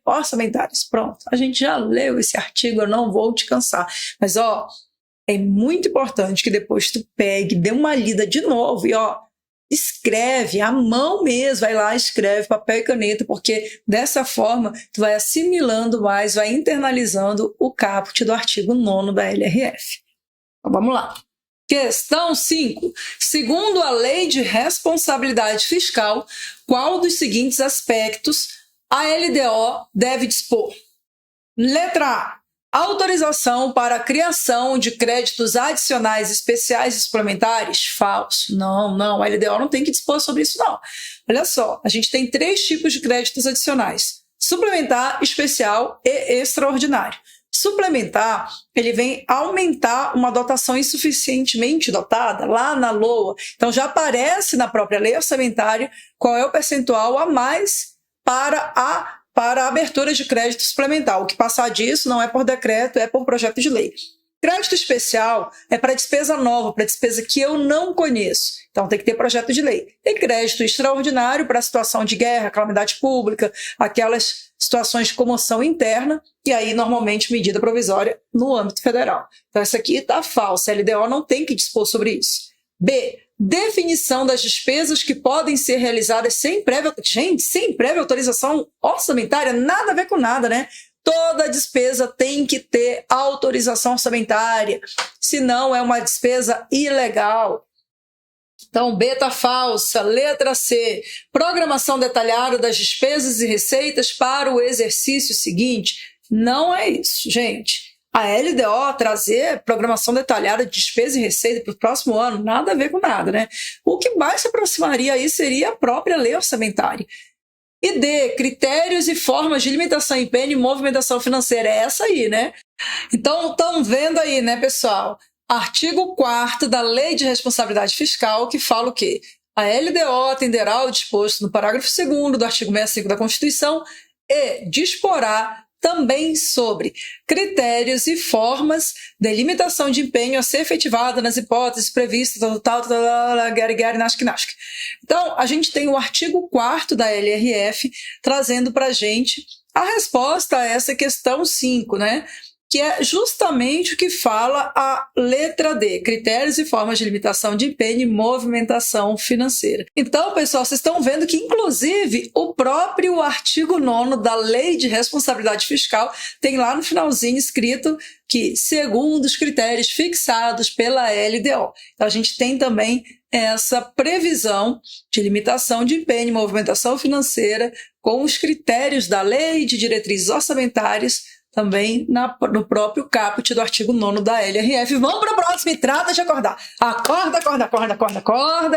orçamentários. Pronto, a gente já leu esse artigo, eu não vou te cansar. Mas, é muito importante que depois tu pegue, dê uma lida de novo e, escreve, à mão mesmo, vai lá, escreve, papel e caneta, porque dessa forma tu vai assimilando mais, vai internalizando o caput do artigo 9º da LRF. Então, vamos lá. Questão 5. Segundo a Lei de Responsabilidade Fiscal, qual dos seguintes aspectos a LDO deve dispor? Letra A. Autorização para a criação de créditos adicionais especiais e suplementares? Falso. Não, a LDO não tem que dispor sobre isso, não. Olha só, a gente tem 3 tipos de créditos adicionais: suplementar, especial e extraordinário. Suplementar, ele vem aumentar uma dotação insuficientemente dotada lá na LOA. Então, já aparece na própria lei orçamentária qual é o percentual a mais para a abertura de crédito suplementar. O que passar disso não é por decreto, é por projeto de lei. Crédito especial é para despesa nova, para despesa que eu não conheço. Então, tem que ter projeto de lei. E crédito extraordinário para situação de guerra, calamidade pública, aquelas situações de comoção interna, e aí, normalmente, medida provisória no âmbito federal. Então, essa aqui está falsa. A LDO não tem que dispor sobre isso. B. Definição das despesas que podem ser realizadas sem prévia... Gente, sem prévia autorização orçamentária, nada a ver com nada, né? Toda despesa tem que ter autorização orçamentária, senão é uma despesa ilegal. Então, B está falsa. Letra C, programação detalhada das despesas e receitas para o exercício seguinte. Não é isso, gente. A LDO trazer programação detalhada de despesa e receita para o próximo ano, nada a ver com nada, né? O que mais se aproximaria aí seria a própria lei orçamentária. E D, critérios e formas de limitação, empenho e movimentação financeira. É essa aí, né? Então, estão vendo aí, né, pessoal? Artigo 4º da Lei de Responsabilidade Fiscal, que fala o quê? A LDO atenderá ao disposto no parágrafo 2º do artigo 65 da Constituição e disporá também sobre critérios e formas de limitação de empenho a ser efetivada nas hipóteses previstas, nasc. Então, a gente tem o artigo 4º da LRF trazendo para a gente a resposta a essa questão 5, né? Que é justamente o que fala a letra D, critérios e formas de limitação de empenho e movimentação financeira. Então, pessoal, vocês estão vendo que, inclusive, o próprio artigo 9º da Lei de Responsabilidade Fiscal tem lá no finalzinho escrito que, segundo os critérios fixados pela LDO. Então, a gente tem também essa previsão de limitação de empenho e movimentação financeira com os critérios da Lei de Diretrizes Orçamentárias também no próprio caput do artigo 9º da LRF. Vamos para o próximo e trata de acordar. Acorda,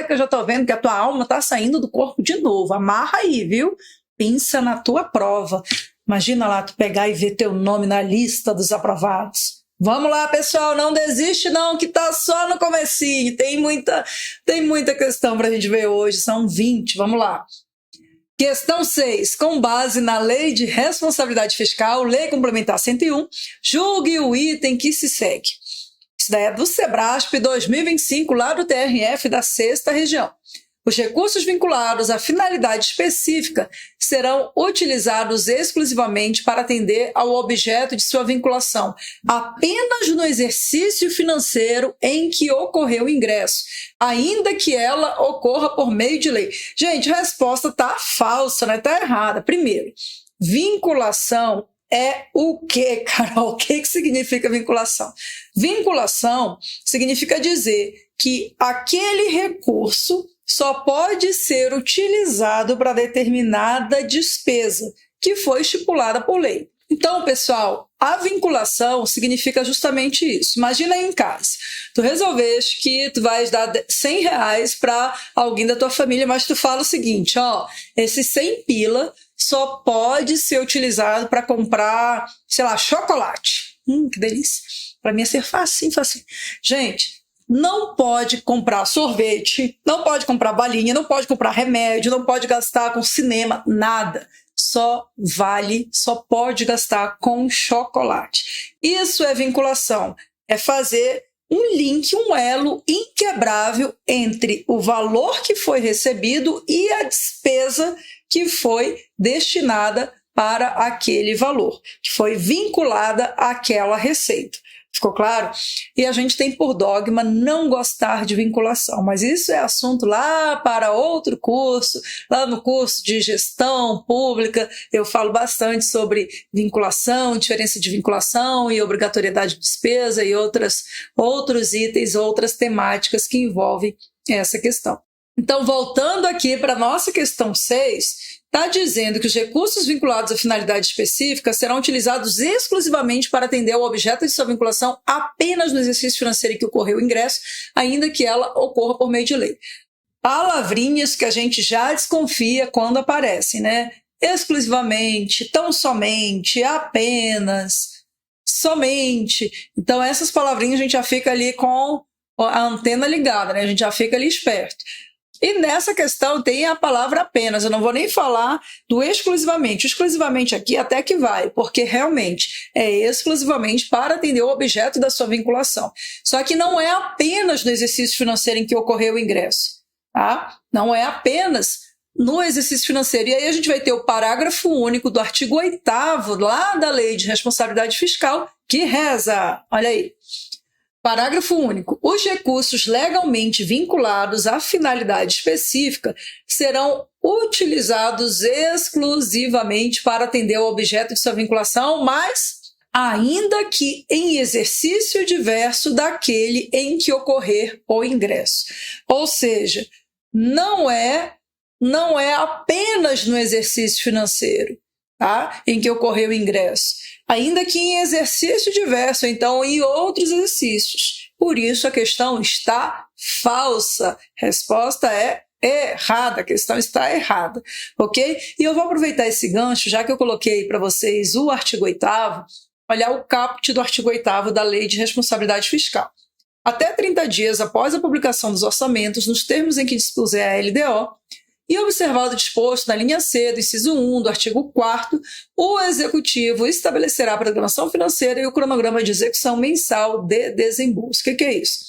que eu já estou vendo que a tua alma está saindo do corpo de novo. Amarra aí, viu? Pensa na tua prova. Imagina lá tu pegar e ver teu nome na lista dos aprovados. Vamos lá, pessoal, não desiste não, que tá só no comecinho. Tem muita questão para a gente ver hoje, são 20, vamos lá. Questão 6. Com base na Lei de Responsabilidade Fiscal, Lei Complementar 101, julgue o item que se segue. Isso daí é do Sebrasp 2025, lá do TRF da 6ª Região. Os recursos vinculados à finalidade específica serão utilizados exclusivamente para atender ao objeto de sua vinculação, apenas no exercício financeiro em que ocorreu o ingresso, ainda que ela ocorra por meio de lei. Gente, a resposta está falsa, né? Está errada. Primeiro, vinculação é o quê, Carol? O que significa vinculação? Vinculação significa dizer que aquele recurso só pode ser utilizado para determinada despesa que foi estipulada por lei. Então, pessoal, a vinculação significa justamente isso. Imagina aí em casa, tu resolveste que tu vais dar R$100 para alguém da tua família, mas tu fala o seguinte, ó, esse 100 pila só pode ser utilizado para comprar, sei lá, chocolate. Que delícia. Para mim ia ser facinho. Gente, não pode comprar sorvete, não pode comprar balinha, não pode comprar remédio, não pode gastar com cinema, nada. Só pode gastar com chocolate. Isso é vinculação, é fazer um link, um elo inquebrável entre o valor que foi recebido e a despesa que foi destinada para aquele valor, que foi vinculada àquela receita. Ficou claro? E a gente tem por dogma não gostar de vinculação, mas isso é assunto lá para outro curso, lá no curso de gestão pública, eu falo bastante sobre vinculação, diferença de vinculação e obrigatoriedade de despesa e outros itens, outras temáticas que envolvem essa questão. Então, voltando aqui para a nossa questão 6, está dizendo que os recursos vinculados à finalidade específica serão utilizados exclusivamente para atender ao objeto de sua vinculação apenas no exercício financeiro em que ocorreu o ingresso, ainda que ela ocorra por meio de lei. Palavrinhas que a gente já desconfia quando aparecem, né? Exclusivamente, tão somente, apenas, somente. Então, essas palavrinhas a gente já fica ali com a antena ligada, né? A gente já fica ali esperto. E nessa questão tem a palavra apenas, eu não vou nem falar do exclusivamente. O exclusivamente aqui até que vai, porque realmente é exclusivamente para atender o objeto da sua vinculação. Só que não é apenas no exercício financeiro em que ocorreu o ingresso, tá? Não é apenas no exercício financeiro. E aí a gente vai ter o parágrafo único do artigo 8º lá da Lei de Responsabilidade Fiscal, que reza, olha aí, parágrafo único. Os recursos legalmente vinculados à finalidade específica serão utilizados exclusivamente para atender ao objeto de sua vinculação, mas ainda que em exercício diverso daquele em que ocorrer o ingresso. Ou seja, não é apenas no exercício financeiro, tá? Em que ocorreu o ingresso, ainda que em exercício diverso, então em outros exercícios. Por isso a questão está falsa. Resposta é errada, a questão está errada, ok? E eu vou aproveitar esse gancho, já que eu coloquei para vocês o artigo 8º, olhar o caput do artigo 8º da Lei de Responsabilidade Fiscal. Até 30 dias após a publicação dos orçamentos, nos termos em que dispuser a LDO, e observado o disposto na linha C do inciso 1 do artigo 4º, o Executivo estabelecerá a programação financeira e o cronograma de execução mensal de desembolso. O que é isso?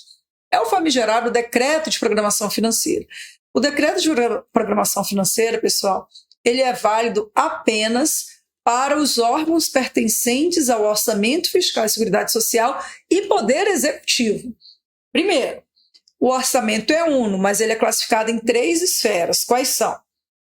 É o famigerado Decreto de Programação Financeira. O Decreto de Programação Financeira, pessoal, ele é válido apenas para os órgãos pertencentes ao Orçamento Fiscal e Seguridade Social e Poder Executivo. Primeiro, o orçamento é uno, mas ele é classificado em 3 esferas. Quais são?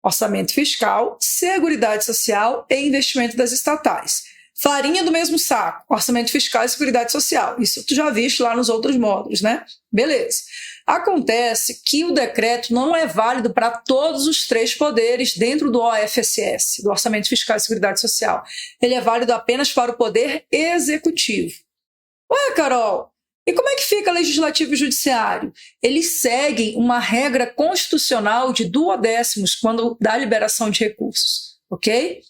Orçamento fiscal, seguridade social e investimento das estatais. Farinha do mesmo saco, orçamento fiscal e seguridade social. Isso tu já viste lá nos outros módulos, né? Beleza. Acontece que o decreto não é válido para todos os 3 poderes dentro do OFSS, do Orçamento Fiscal e Seguridade Social. Ele é válido apenas para o Poder Executivo. Ué, Carol, e como é que fica Legislativo e Judiciário? Eles seguem uma regra constitucional de duodécimos quando dá liberação de recursos, ok?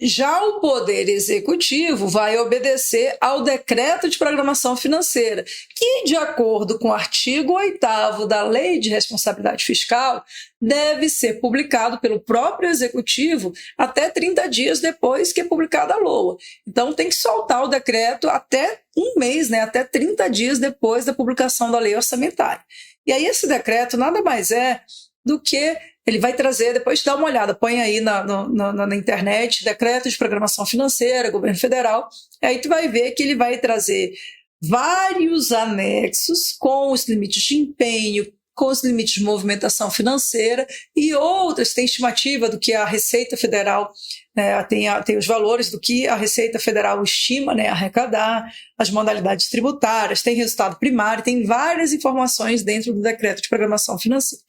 Já o Poder Executivo vai obedecer ao Decreto de Programação Financeira, que, de acordo com o artigo 8º da Lei de Responsabilidade Fiscal, deve ser publicado pelo próprio Executivo até 30 dias depois que é publicada a LOA. Então, tem que soltar o decreto até um mês, né, até 30 dias depois da publicação da lei orçamentária. E aí esse decreto nada mais é do que ele vai trazer, depois dá uma olhada, põe aí na internet, Decreto de Programação Financeira, Governo Federal, aí tu vai ver que ele vai trazer vários anexos com os limites de empenho, com os limites de movimentação financeira e outras, tem estimativa do que a Receita Federal, né, tem os valores do que a Receita Federal estima, né, arrecadar, as modalidades tributárias, tem resultado primário, tem várias informações dentro do Decreto de Programação Financeira.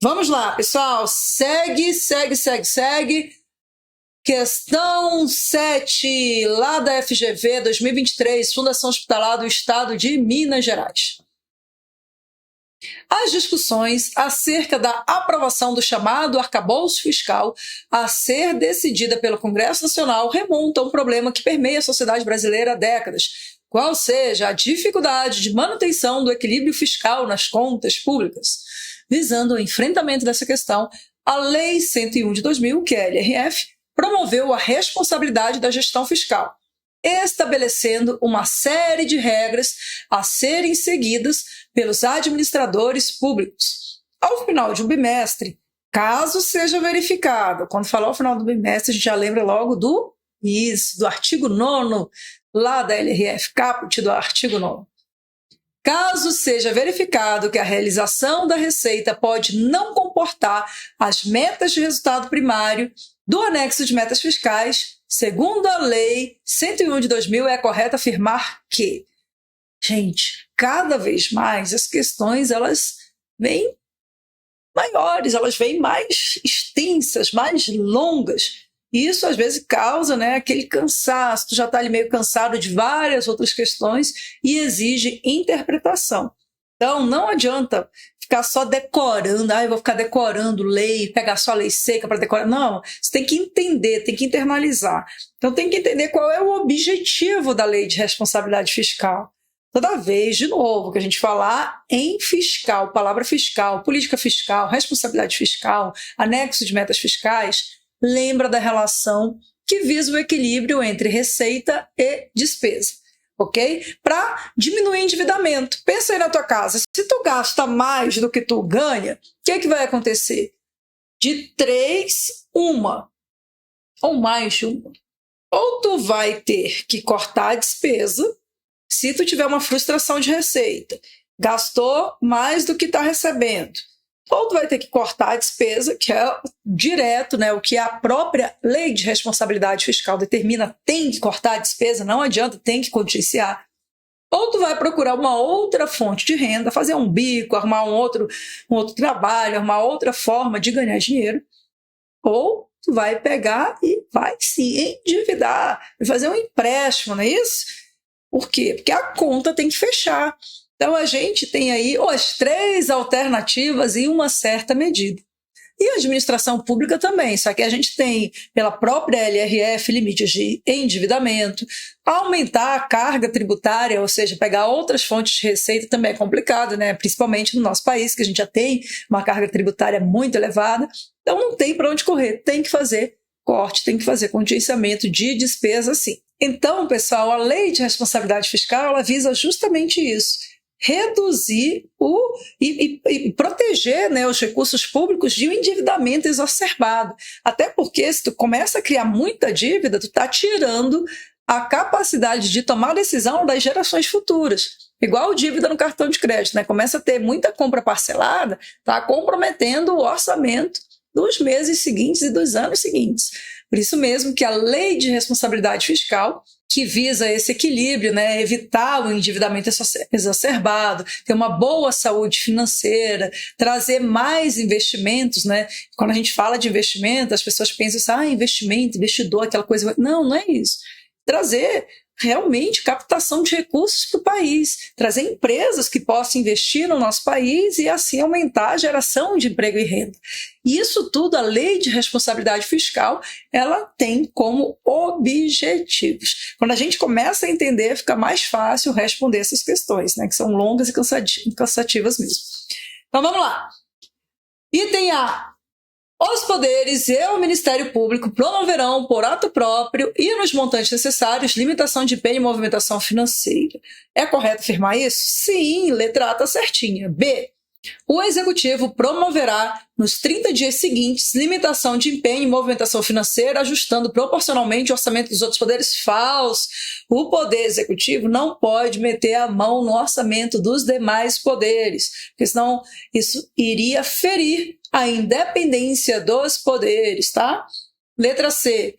Vamos lá, pessoal, segue. Questão 7, lá da FGV 2023, Fundação Hospitalar do Estado de Minas Gerais. As discussões acerca da aprovação do chamado arcabouço fiscal a ser decidida pelo Congresso Nacional remontam a um problema que permeia a sociedade brasileira há décadas, qual seja a dificuldade de manutenção do equilíbrio fiscal nas contas públicas. Visando o enfrentamento dessa questão, a Lei 101 de 2000, que é a LRF, promoveu a responsabilidade da gestão fiscal, estabelecendo uma série de regras a serem seguidas pelos administradores públicos. Ao final de um bimestre, caso seja verificado, quando falar ao final do bimestre, a gente já lembra logo do artigo 9º, lá da LRF, caput do artigo 9º. Caso seja verificado que a realização da receita pode não comportar as metas de resultado primário do anexo de metas fiscais, segundo a Lei 101 de 2000, é correto afirmar que, gente, cada vez mais as questões elas vêm maiores, elas vêm mais extensas, mais longas. E isso às vezes causa, né, aquele cansaço, tu já está ali meio cansado de várias outras questões e exige interpretação. Então não adianta ficar só decorando, eu vou ficar decorando lei, pegar só lei seca para decorar. Não, você tem que entender, tem que internalizar. Então tem que entender qual é o objetivo da lei de responsabilidade fiscal. Toda vez, de novo, que a gente falar em fiscal, palavra fiscal, política fiscal, responsabilidade fiscal, anexo de metas fiscais, lembra da relação que visa o equilíbrio entre receita e despesa, ok? Para diminuir o endividamento. Pensa aí na tua casa, se tu gasta mais do que tu ganha, o que vai acontecer? De 3, uma, ou mais de uma. Ou tu vai ter que cortar a despesa, se tu tiver uma frustração de receita, gastou mais do que está recebendo, ou tu vai ter que cortar a despesa, que é direto, né, o que a própria lei de responsabilidade fiscal determina, tem que cortar a despesa, não adianta, tem que contingenciar. Ou tu vai procurar uma outra fonte de renda, fazer um bico, arrumar um outro trabalho, arrumar outra forma de ganhar dinheiro, ou tu vai pegar e vai se endividar, vai fazer um empréstimo, não é isso? Por quê? Porque a conta tem que fechar. Então, a gente tem aí as 3 alternativas em uma certa medida. E a administração pública também, só que a gente tem, pela própria LRF, limites de endividamento, aumentar a carga tributária, ou seja, pegar outras fontes de receita também é complicado, né? Principalmente no nosso país, que a gente já tem uma carga tributária muito elevada. Então, não tem para onde correr, tem que fazer corte, tem que fazer contingenciamento de despesa, sim. Então, pessoal, a lei de responsabilidade fiscal, ela visa justamente isso, reduzir e proteger, né, os recursos públicos de um endividamento exacerbado. Até porque se tu começa a criar muita dívida, tu está tirando a capacidade de tomar decisão das gerações futuras. Igual dívida no cartão de crédito, né? Começa a ter muita compra parcelada, está comprometendo o orçamento dos meses seguintes e dos anos seguintes. Por isso mesmo que a lei de responsabilidade fiscal, que visa esse equilíbrio, né, evitar o endividamento exacerbado, ter uma boa saúde financeira, trazer mais investimentos, né? Quando a gente fala de investimento, as pessoas pensam assim, investimento, investidor, aquela coisa. Não, não é isso. Trazer realmente captação de recursos para o país, trazer empresas que possam investir no nosso país e assim aumentar a geração de emprego e renda. E isso tudo, a lei de responsabilidade fiscal, ela tem como objetivos. Quando a gente começa a entender, fica mais fácil responder essas questões, né, que são longas e cansativas mesmo. Então vamos lá. Item A. Os poderes e o Ministério Público promoverão, por ato próprio e nos montantes necessários, limitação de empenho e movimentação financeira. É correto afirmar isso? Sim, letra A está certinha. B. O Executivo promoverá, nos 30 dias seguintes, limitação de empenho e movimentação financeira, ajustando proporcionalmente o orçamento dos outros poderes. Falso. O Poder Executivo não pode meter a mão no orçamento dos demais poderes, porque senão isso iria ferir a independência dos poderes, tá? Letra C.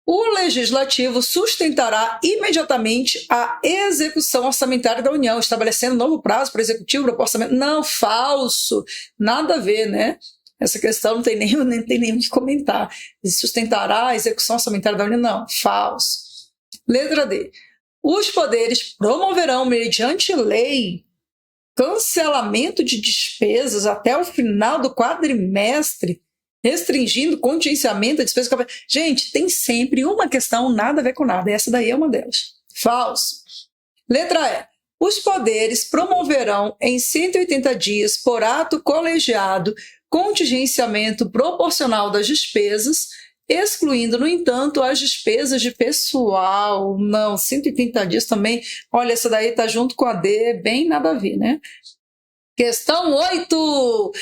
O Legislativo sustentará imediatamente a execução orçamentária da União, estabelecendo novo prazo para o Executivo para o orçamento. Não, falso. Nada a ver, né? Essa questão não tem nem o que comentar. Sustentará a execução orçamentária da União? Não, falso. Letra D. Os poderes promoverão, mediante lei, cancelamento de despesas até o final do quadrimestre, restringindo contingenciamento da despesa. Gente, tem sempre uma questão nada a ver com nada, e essa daí é uma delas. Falso. Letra E. Os poderes promoverão em 180 dias, por ato colegiado, contingenciamento proporcional das despesas, excluindo, no entanto, as despesas de pessoal. Não, 180 dias também. Olha, essa daí está junto com a D, bem nada a ver, né? Questão 8.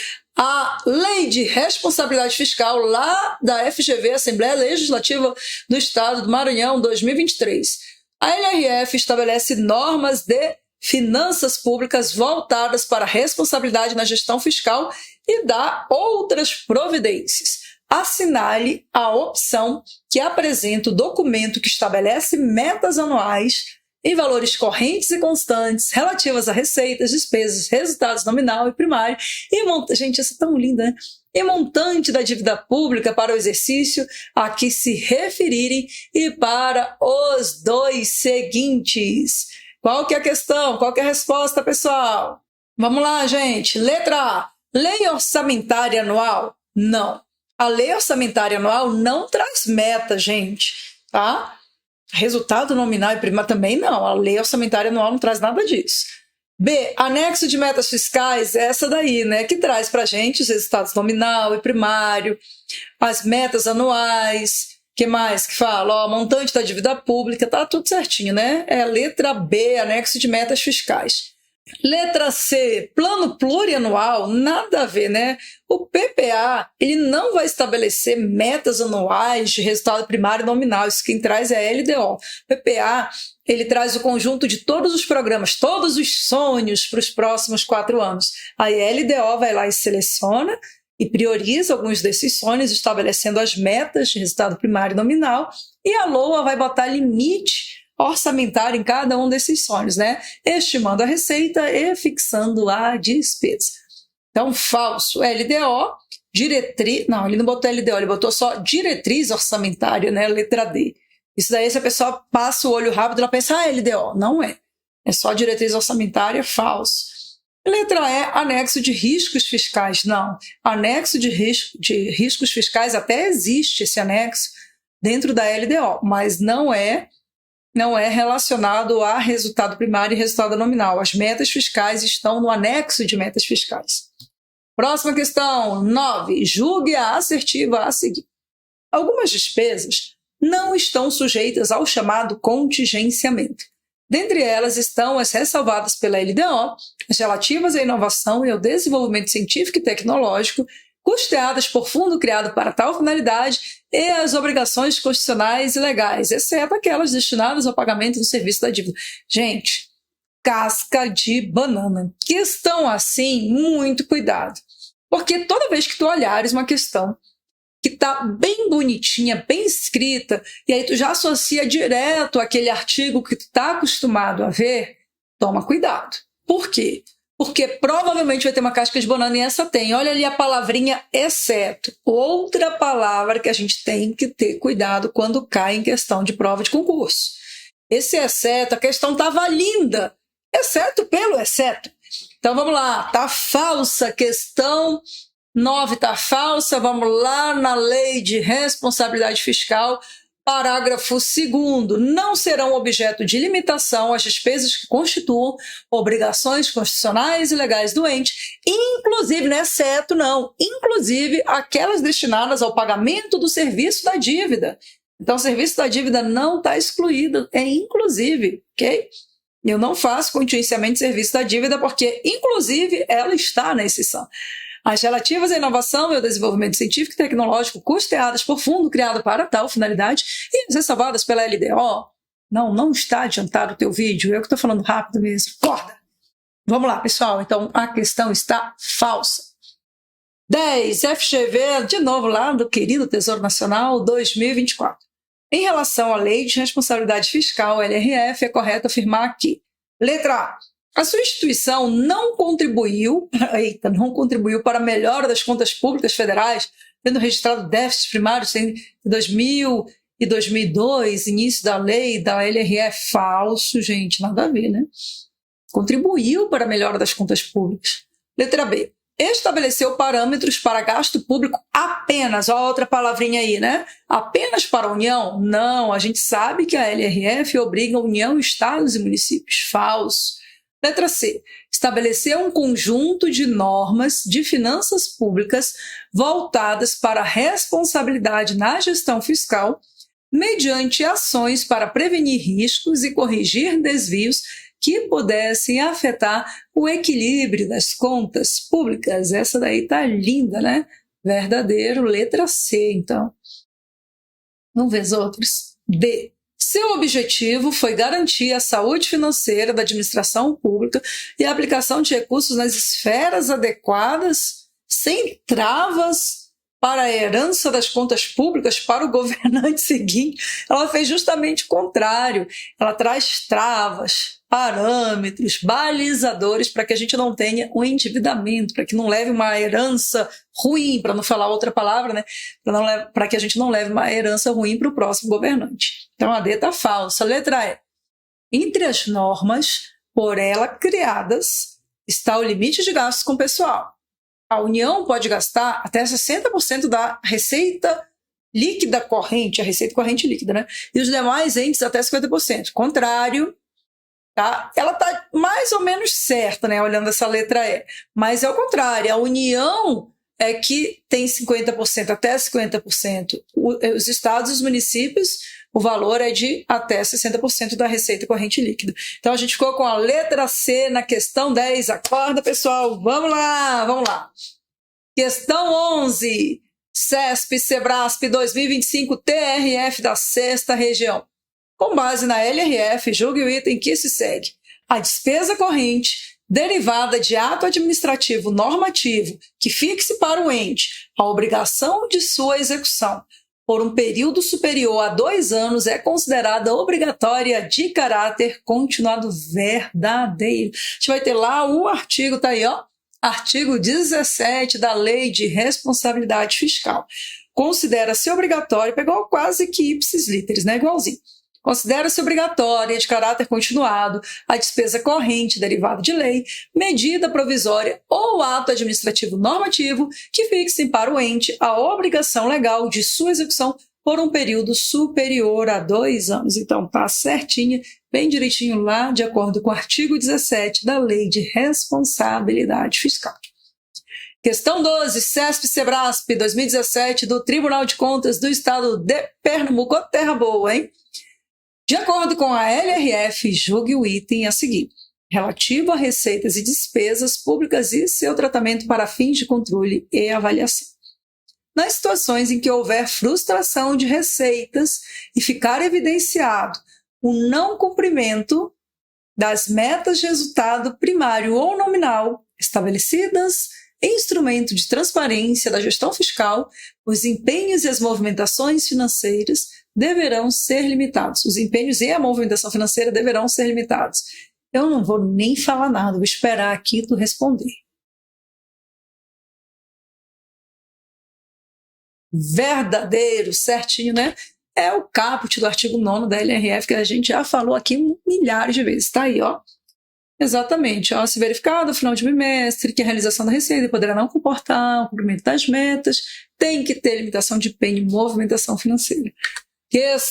A Lei de Responsabilidade Fiscal, lá da FGV, Assembleia Legislativa do Estado do Maranhão, 2023. A LRF estabelece normas de finanças públicas voltadas para a responsabilidade na gestão fiscal e dá outras providências. Assinale a opção que apresenta o documento que estabelece metas anuais em valores correntes e constantes, relativas a receitas, despesas, resultados nominal e primário, gente, isso é tão lindo, né? E montante da dívida pública para o exercício a que se referirem e para os dois seguintes. Qual que é a questão? Qual que é a resposta, pessoal? Vamos lá, gente. Letra A. Lei orçamentária anual? Não. A lei orçamentária anual não traz meta, gente, tá? Resultado nominal e primário também não. A lei orçamentária anual não traz nada disso. B, anexo de metas fiscais, essa daí, né, que traz para a gente os resultados nominal e primário, as metas anuais, que mais que fala? Ó, montante da dívida pública, tá tudo certinho, né? É a letra B, anexo de metas fiscais. Letra C, plano plurianual, nada a ver, né? O PPA, ele não vai estabelecer metas anuais de resultado primário nominal, isso quem traz é a LDO. O PPA, ele traz o conjunto de todos os programas, todos os sonhos para os próximos 4 anos. Aí a LDO vai lá e seleciona e prioriza alguns desses sonhos, estabelecendo as metas de resultado primário nominal, e a LOA vai botar limite orçamentário em cada um desses sonhos, né? Estimando a receita e fixando a despesa. Então, falso, LDO, diretriz... Não, ele não botou LDO, ele botou só diretriz orçamentária, né? Letra D. Isso daí, se a pessoa passa o olho rápido, ela pensa, LDO. Não é. É só diretriz orçamentária, falso. Letra E, anexo de riscos fiscais. Não. Anexo de riscos fiscais, até existe esse anexo dentro da LDO, mas não é relacionado a resultado primário e resultado nominal. As metas fiscais estão no anexo de metas fiscais. Próxima questão, 9. Julgue a assertiva a seguir. Algumas despesas não estão sujeitas ao chamado contingenciamento. Dentre elas estão as ressalvadas pela LDO, as relativas à inovação e ao desenvolvimento científico e tecnológico, custeadas por fundo criado para tal finalidade, e as obrigações constitucionais e legais, exceto aquelas destinadas ao pagamento do serviço da dívida. Gente, casca de banana. Questão assim, muito cuidado. Porque toda vez que tu olhares uma questão que está bem bonitinha, bem escrita, e aí tu já associa direto àquele artigo que tu está acostumado a ver, toma cuidado. Por quê? Porque provavelmente vai ter uma casca de banana e essa tem. Olha ali a palavrinha exceto. Outra palavra que a gente tem que ter cuidado quando cai em questão de prova de concurso. Esse exceto, a questão estava linda, exceto pelo exceto. Então vamos lá, tá falsa, questão 9 tá falsa, vamos lá na lei de responsabilidade fiscal. Parágrafo 2º, não serão objeto de limitação as despesas que constituam obrigações constitucionais e legais do ente, inclusive, não é exceto não, inclusive aquelas destinadas ao pagamento do serviço da dívida. Então, o serviço da dívida não está excluído, é inclusive, ok? Eu não faço contingenciamento de serviço da dívida porque, inclusive, ela está na exceção. As relativas à inovação e ao desenvolvimento científico e tecnológico custeadas por fundo criado para tal finalidade e ressalvadas pela LDO. Não está adiantado o teu vídeo, eu que estou falando rápido mesmo. Acorda! Vamos lá, pessoal. Então, a questão está falsa. 10. FGV, de novo lá do querido Tesouro Nacional, 2024. Em relação à Lei de Responsabilidade Fiscal, LRF, é correto afirmar que, letra A sua instituição não contribuiu para a melhora das contas públicas federais, tendo registrado déficits primários em 2000 e 2002, início da lei da LRF. Falso, gente, nada a ver, né? Contribuiu para a melhora das contas públicas. Letra B. Estabeleceu parâmetros para gasto público apenas, ó, outra palavrinha aí, né? Apenas para a União? Não, a gente sabe que a LRF obriga a União, Estados e municípios. Falso. Letra C. Estabeleceu um conjunto de normas de finanças públicas voltadas para a responsabilidade na gestão fiscal, mediante ações para prevenir riscos e corrigir desvios que pudessem afetar o equilíbrio das contas públicas. Essa daí tá linda, né? Verdadeiro, letra C, então. Vamos ver os outros. D. Seu objetivo foi garantir a saúde financeira da administração pública e a aplicação de recursos nas esferas adequadas, sem travas para a herança das contas públicas para o governante seguinte, ela fez justamente o contrário. Ela traz travas, parâmetros, balizadores para que a gente não tenha um endividamento, para que não leve uma herança ruim, para não falar outra palavra, né? Para que a gente não leve uma herança ruim para o próximo governante. Então a D está falsa. Letra E. Entre as normas por ela criadas está o limite de gastos com pessoal. A União pode gastar até 60% da receita líquida corrente, a receita corrente líquida, né? E os demais entes até 50%. Contrário, tá? Ela está mais ou menos certa, né? Olhando essa letra E. Mas é o contrário, a União é que tem 50%, até 50%. Os estados e os municípios, o valor é de até 60% da receita corrente líquida. Então, a gente ficou com a letra C na questão 10. Acorda, pessoal. Vamos lá, vamos lá. Questão 11. CESP, SEBRASP 2025, TRF da 6ª região. Com base na LRF, julgue o item que se segue. A despesa corrente derivada de ato administrativo normativo que fixe para o ente a obrigação de sua execução por um período superior a 2 anos é considerada obrigatória de caráter continuado verdadeiro. A gente vai ter lá o artigo, tá aí, ó, artigo 17 da Lei de Responsabilidade Fiscal. Considera-se obrigatório, pegou quase que ipsis literis, né, igualzinho. Considera-se obrigatória de caráter continuado a despesa corrente derivada de lei, medida provisória ou ato administrativo normativo que fixem para o ente a obrigação legal de sua execução por um período superior a 2 anos. Então, tá certinha, bem direitinho lá, de acordo com o artigo 17 da Lei de Responsabilidade Fiscal. Questão 12, CESP-SEBRASP 2017 do Tribunal de Contas do Estado de Pernambuco. Terra boa, hein? De acordo com a LRF, julgue o item a seguir, relativo a receitas e despesas públicas e seu tratamento para fins de controle e avaliação. Nas situações em que houver frustração de receitas e ficar evidenciado o não cumprimento das metas de resultado primário ou nominal estabelecidas em instrumento de transparência da gestão fiscal, os empenhos e as movimentações financeiras deverão ser limitados. Os empenhos e a movimentação financeira deverão ser limitados. Eu não vou nem falar nada, vou esperar aqui tu responder. Verdadeiro, certinho, né? É o caput do artigo 9º da LRF, que a gente já falou aqui milhares de vezes. Tá aí, ó. Exatamente. Ó, se verificado, ao final de bimestre, que a realização da receita poderá não comportar o cumprimento das metas, tem que ter limitação de empenho e movimentação financeira.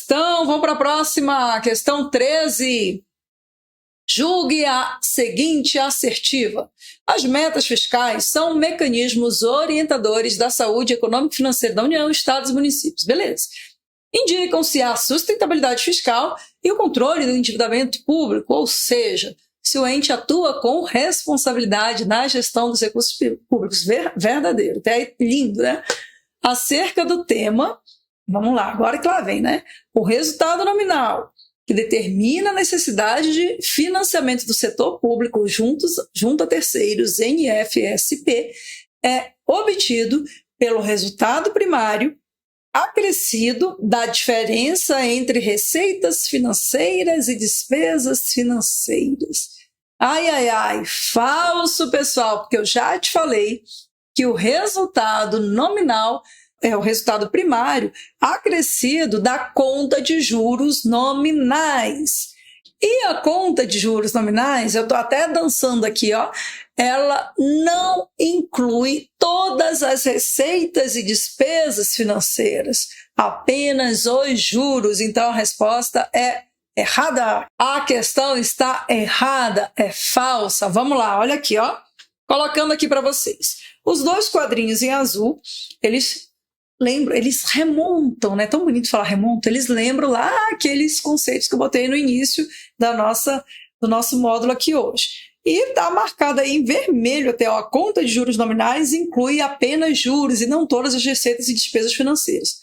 Vamos para a próxima. Questão 13. Julgue a seguinte assertiva. As metas fiscais são mecanismos orientadores da saúde econômica e financeira da União, Estados e municípios. Beleza. Indicam-se a sustentabilidade fiscal e o controle do endividamento público, ou seja, se o ente atua com responsabilidade na gestão dos recursos públicos. Verdadeiro. Até lindo, né? Acerca do tema, vamos lá, agora que lá vem, né? O resultado nominal, que determina a necessidade de financiamento do setor público junto a terceiros, NFSP, é obtido pelo resultado primário acrescido da diferença entre receitas financeiras e despesas financeiras. Ai, ai, ai, falso, pessoal, porque eu já te falei que o resultado nominal é o resultado primário acrescido da conta de juros nominais. E a conta de juros nominais, eu estou até dançando aqui, ó, ela não inclui todas as receitas e despesas financeiras, apenas os juros. Então a resposta é errada. A questão está errada, é falsa. Vamos lá, olha aqui, ó, colocando aqui para vocês. Os 2 quadrinhos em azul, eles remontam, né? Tão bonito falar remonta, eles lembram lá aqueles conceitos que eu botei no início do nosso módulo aqui hoje. E está marcado aí em vermelho até, ó, a conta de juros nominais inclui apenas juros e não todas as receitas e despesas financeiras.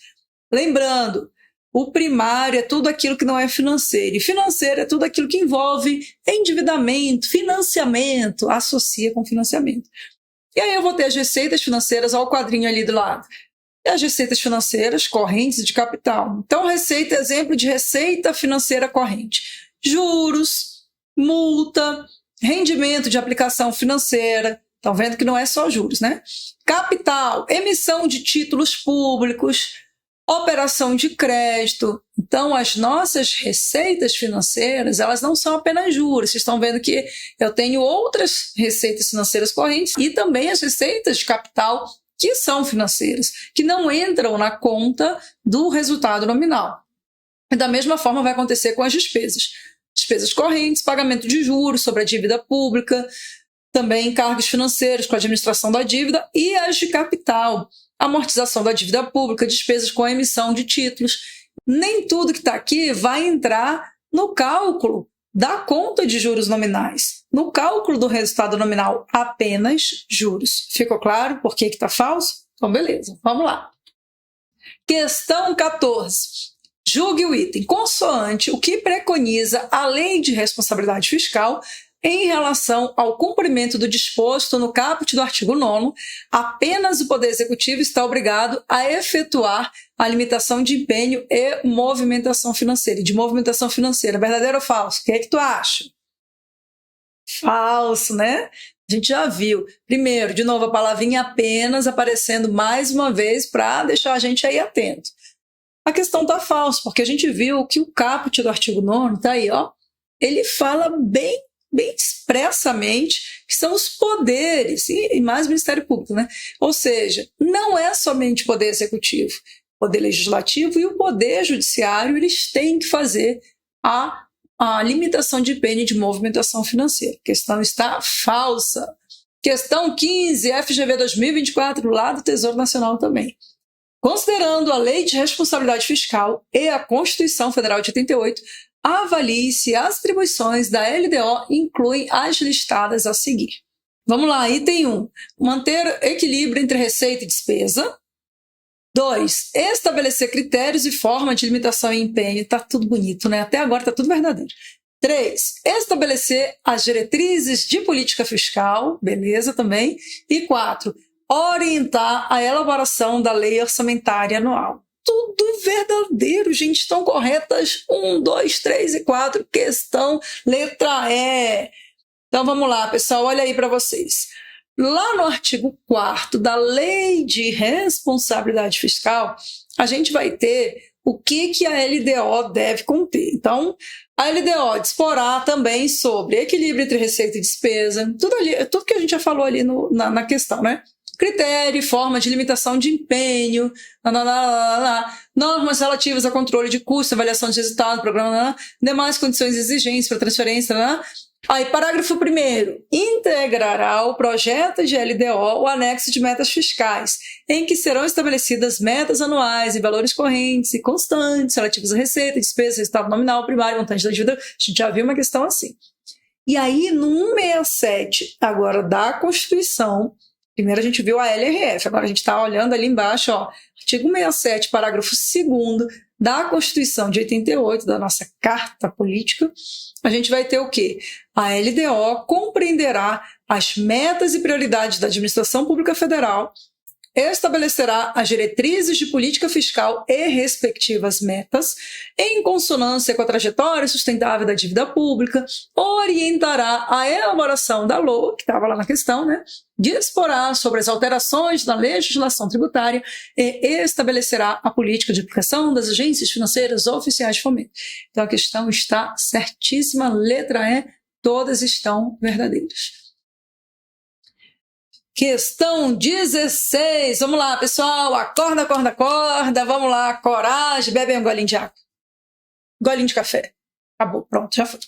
Lembrando, o primário é tudo aquilo que não é financeiro, e financeiro é tudo aquilo que envolve endividamento, financiamento, associa com financiamento. E aí eu vou ter as receitas financeiras, ó, o quadrinho ali do lado. e as receitas financeiras correntes e de capital. Então, receita, exemplo de receita financeira corrente: juros, multa, rendimento de aplicação financeira. Estão vendo que não é só juros, né? Capital, emissão de títulos públicos, operação de crédito. Então, as nossas receitas financeiras, elas não são apenas juros. Vocês estão vendo que eu tenho outras receitas financeiras correntes e também as receitas de capital que são financeiras, que não entram na conta do resultado nominal. E da mesma forma vai acontecer com as despesas. Despesas correntes, pagamento de juros sobre a dívida pública, também encargos financeiros com a administração da dívida e as de capital, amortização da dívida pública, despesas com a emissão de títulos. Nem tudo que está aqui vai entrar no cálculo da conta de juros nominais. No cálculo do resultado nominal, apenas juros. Ficou claro por que está falso? Então, beleza, vamos lá. Questão 14. Julgue o item consoante o que preconiza a Lei de Responsabilidade Fiscal em relação ao cumprimento do disposto no caput do artigo 9º, apenas o Poder Executivo está obrigado a efetuar a limitação de empenho e movimentação financeira. De movimentação financeira, verdadeiro ou falso? O que é que tu acha? Falso, né? A gente já viu. Primeiro, de novo, a palavrinha apenas aparecendo mais uma vez para deixar a gente aí atento. A questão está falsa, porque a gente viu que o caput do artigo 9º, tá aí, ó, ele fala bem expressamente que são os poderes, e mais o Ministério Público, né? Ou seja, não é somente o Poder Executivo, o Poder Legislativo e o Poder Judiciário, eles têm que fazer a limitação de empenho e de movimentação financeira. A questão está falsa. Questão 15, FGV 2024, lá do Tesouro Nacional também. Considerando a Lei de Responsabilidade Fiscal e a Constituição Federal de 88, avalie se as atribuições da LDO incluem as listadas a seguir. Vamos lá, item 1. Manter equilíbrio entre receita e despesa. 2. Estabelecer critérios e forma de limitação e empenho. Está tudo bonito, né? Até agora está tudo verdadeiro. 3. Estabelecer as diretrizes de política fiscal. Beleza também. E 4. Orientar a elaboração da lei orçamentária anual. Tudo verdadeiro, gente. Estão corretas 1, 2, 3 e 4. Questão letra E. Então vamos lá, pessoal. Olha aí para vocês. Lá no artigo 4º da Lei de Responsabilidade Fiscal, a gente vai ter o que a LDO deve conter. Então, a LDO disporá também sobre equilíbrio entre receita e despesa, tudo que a gente já falou ali na questão, né? Critério e forma de limitação de empenho, normas relativas a controle de custo, avaliação de resultado, programa, demais condições e exigências para transferência. Aí, parágrafo 1º, integrará o projeto de LDO o anexo de metas fiscais, em que serão estabelecidas metas anuais e valores correntes e constantes relativos à receita, despesa, resultado nominal, primário, montante da dívida. A gente já viu uma questão assim. E aí, no 167, agora da Constituição, primeiro a gente viu a LRF, agora a gente está olhando ali embaixo, ó, artigo 167, parágrafo 2º da Constituição de 88, da nossa Carta Política, a gente vai ter o quê? A LDO compreenderá as metas e prioridades da Administração Pública Federal, estabelecerá as diretrizes de política fiscal e respectivas metas, em consonância com a trajetória sustentável da dívida pública, orientará a elaboração da LOA, que estava lá na questão, né? Disporá sobre as alterações na legislação tributária e estabelecerá a política de aplicação das agências financeiras oficiais de fomento. Então a questão está certíssima, letra E, todas estão verdadeiras. Questão 16. Vamos lá, pessoal. Acorda, acorda, acorda. Vamos lá. Coragem. Bebe um golinho de água. Golinho de café. Acabou. Pronto, já foi.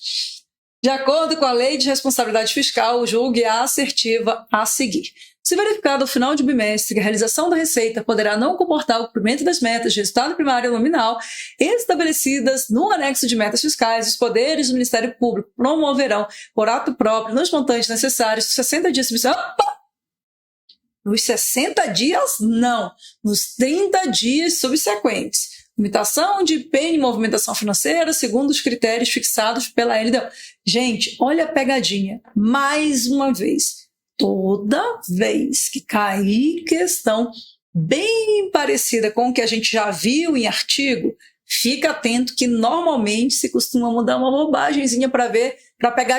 De acordo com a Lei de Responsabilidade Fiscal, julgue a assertiva a seguir. Se verificado ao final de bimestre que a realização da receita poderá não comportar o cumprimento das metas de resultado primário nominal estabelecidas no anexo de metas fiscais, os poderes do Ministério Público promoverão, por ato próprio, nos montantes necessários, 60 dias de submissão. Opa! Nos 60 dias, não. Nos 30 dias subsequentes. Limitação de empenho e movimentação financeira segundo os critérios fixados pela LDO. Gente, olha a pegadinha. Mais uma vez, toda vez que cair questão bem parecida com o que a gente já viu em artigo, fica atento que normalmente se costuma mudar uma bobagemzinha para pegar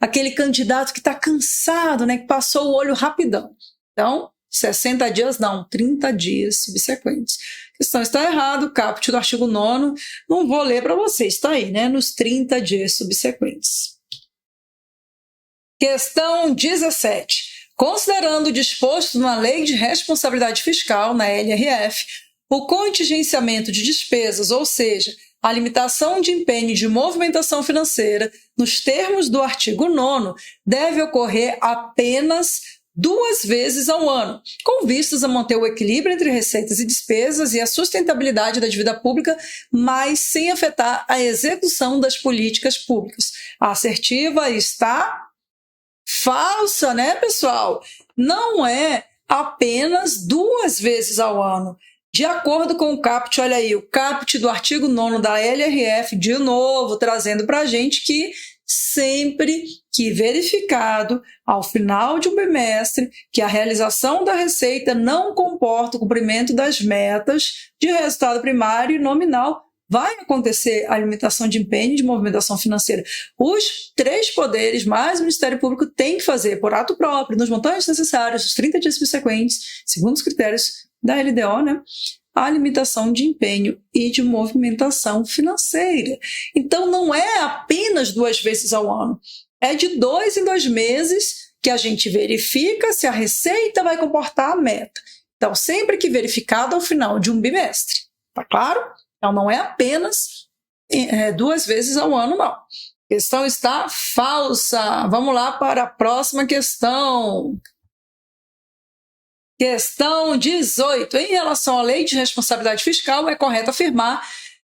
aquele candidato que está cansado, né, que passou o olho rapidão. Então, 60 dias não, 30 dias subsequentes. A questão está errada, o caput do artigo 9º, não vou ler para vocês, está aí, né, nos 30 dias subsequentes. Questão 17. Considerando o disposto na Lei de Responsabilidade Fiscal, na LRF, o contingenciamento de despesas, ou seja, a limitação de empenho de movimentação financeira, nos termos do artigo 9º, deve ocorrer apenas 2 vezes ao ano, com vistas a manter o equilíbrio entre receitas e despesas e a sustentabilidade da dívida pública, mas sem afetar a execução das políticas públicas. A assertiva está falsa, né, pessoal? Não é apenas 2 vezes ao ano. De acordo com o caput, olha aí, o caput do artigo 9º da LRF, de novo, trazendo para a gente que sempre que verificado, ao final de um bimestre, que a realização da receita não comporta o cumprimento das metas de resultado primário e nominal, vai acontecer a limitação de empenho de movimentação financeira. Os 3 poderes, mais o Ministério Público, tem que fazer, por ato próprio, nos montantes necessários, os 30 dias subsequentes, segundo os critérios da LDO, né, a limitação de empenho e de movimentação financeira. Então, não é apenas 2 vezes ao ano, é de 2 em 2 meses que a gente verifica se a receita vai comportar a meta. Então, sempre que verificado ao final de um bimestre, tá claro? Então, não é apenas 2 vezes ao ano, não. A questão está falsa. Vamos lá para a próxima questão. Questão 18. Em relação à Lei de Responsabilidade Fiscal, é correto afirmar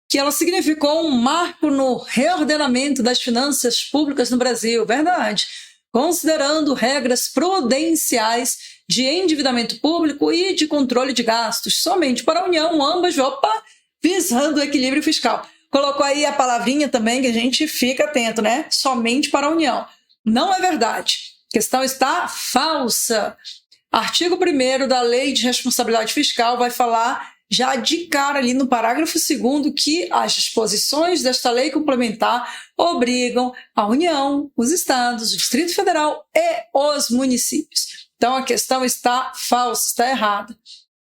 que ela significou um marco no reordenamento das finanças públicas no Brasil. Verdade. Considerando regras prudenciais de endividamento público e de controle de gastos, somente para a União, ambas, visando o equilíbrio fiscal. Colocou aí a palavrinha também que a gente fica atento, né? Somente para a União. Não é verdade. A questão está falsa. Artigo 1º da Lei de Responsabilidade Fiscal vai falar já de cara ali no parágrafo 2º que as disposições desta lei complementar obrigam a União, os estados, o Distrito Federal e os municípios. Então a questão está falsa, está errada.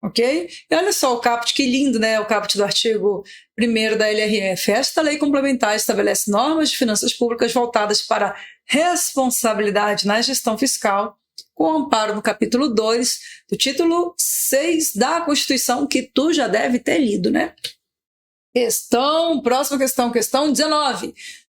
Ok? E olha só o caput, que lindo, né? O caput do artigo 1º da LRF. Esta lei complementar estabelece normas de finanças públicas voltadas para responsabilidade na gestão fiscal, com amparo no capítulo 2 do título 6 da Constituição, que tu já deve ter lido, né? Próxima questão, questão 19.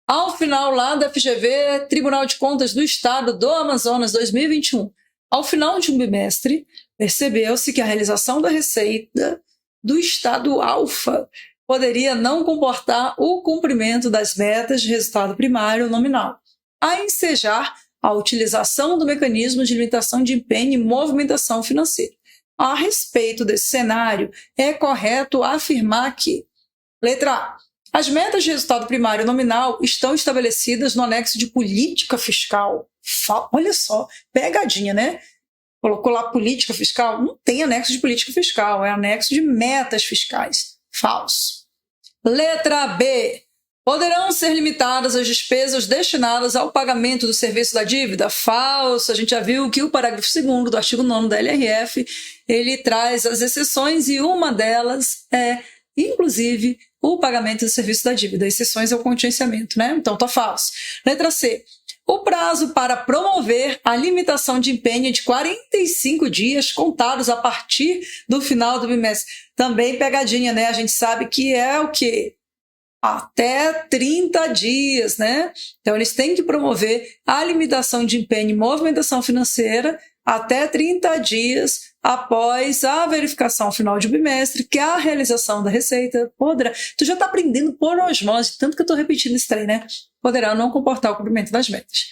Ao final lá da FGV, Tribunal de Contas do Estado do Amazonas 2021, ao final de um bimestre, percebeu-se que a realização da receita do estado alfa poderia não comportar o cumprimento das metas de resultado primário nominal, a ensejar a utilização do mecanismo de limitação de empenho e movimentação financeira. A respeito desse cenário, é correto afirmar que, letra A, as metas de resultado primário nominal estão estabelecidas no anexo de política fiscal. Olha só, pegadinha, né? Colocou lá política fiscal? Não tem anexo de política fiscal, é anexo de metas fiscais. Falso. Letra B. Poderão ser limitadas as despesas destinadas ao pagamento do serviço da dívida? Falso. A gente já viu que o parágrafo 2º do artigo 9º da LRF, ele traz as exceções e uma delas é, inclusive, o pagamento do serviço da dívida. Exceções é o contingenciamento, né? Então, tá falso. Letra C. O prazo para promover a limitação de empenho é de 45 dias contados a partir do final do bimestre. Também pegadinha, né? A gente sabe que é o quê? Até 30 dias, né? Então, eles têm que promover a limitação de empenho e movimentação financeira até 30 dias após a verificação final de bimestre, que é a realização da receita poderá... Tu já está aprendendo por osmose, tanto que eu estou repetindo esse trem, né? Poderá não comportar o cumprimento das metas.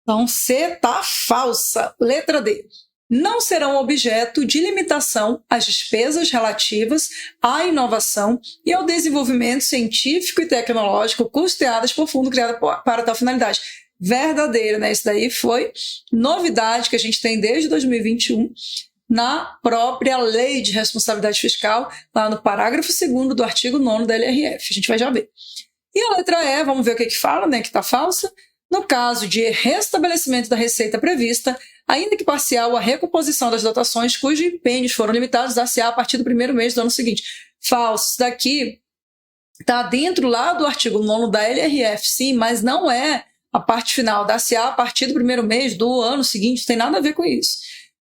Então, C tá falsa. Letra D. Não serão objeto de limitação as despesas relativas à inovação e ao desenvolvimento científico e tecnológico custeadas por fundo criado para tal finalidade. Verdadeiro, né? Isso daí foi novidade que a gente tem desde 2021 na própria Lei de Responsabilidade Fiscal, lá no parágrafo 2º do artigo 9º da LRF. A gente vai já ver. E a letra E, vamos ver o que fala, né, que está falsa. No caso de restabelecimento da receita prevista, ainda que parcial, a recomposição das dotações cujos empenhos foram limitados dar-se-á a partir do primeiro mês do ano seguinte. Falso. Isso daqui está dentro lá do artigo 9º da LRF, sim, mas não é a parte final. Dar-se-á a partir do primeiro mês do ano seguinte, não tem nada a ver com isso.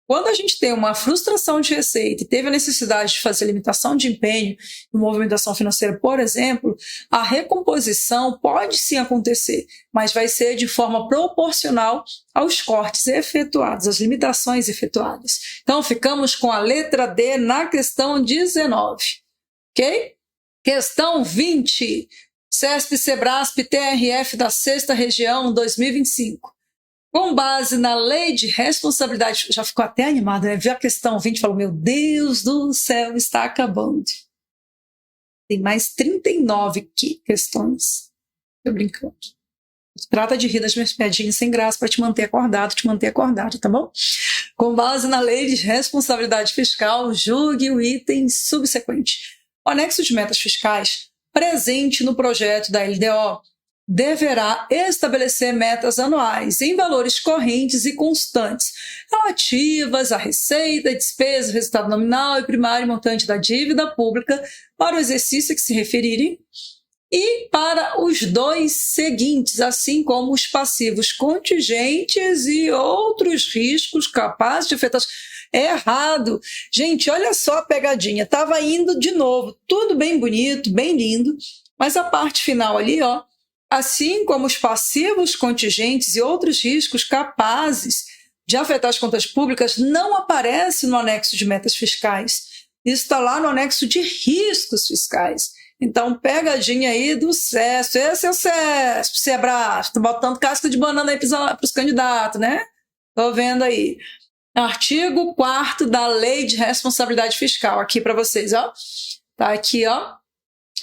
Quando a gente tem uma frustração de receita e teve a necessidade de fazer limitação de empenho e movimentação financeira, por exemplo, a recomposição pode sim acontecer, mas vai ser de forma proporcional aos cortes efetuados, às limitações efetuadas. Então, ficamos com a letra D na questão 19, ok? Questão 20, CESP-Sebrasp TRF da 6ª Região 2025. Com base na Lei de Responsabilidade... Já ficou até animado, né? Viu a questão 20 e falou, meu Deus do céu, está acabando. Tem mais 39 questões. Tô brincando. Trata de rir das minhas piadinhas sem graça para te manter acordado, tá bom? Com base na Lei de Responsabilidade Fiscal, julgue o item subsequente. O anexo de metas fiscais presente no projeto da LDO deverá estabelecer metas anuais em valores correntes e constantes, relativas à receita, despesa, resultado nominal e primário e montante da dívida pública para o exercício a que se referirem e para os 2 seguintes, assim como os passivos contingentes e outros riscos capazes de afetar... Errado. Gente, olha só a pegadinha. Estava indo de novo, tudo bem bonito, bem lindo, mas a parte final ali, ó, assim como os passivos contingentes e outros riscos capazes de afetar as contas públicas, não aparece no anexo de metas fiscais. Isso está lá no anexo de riscos fiscais. Então, pegadinha aí do CESP. Esse é o CESP, Sebrasp. Estou botando casca de banana aí para os candidatos, né? Estou vendo aí. Artigo 4º da Lei de Responsabilidade Fiscal. Aqui para vocês, ó. Tá aqui, ó.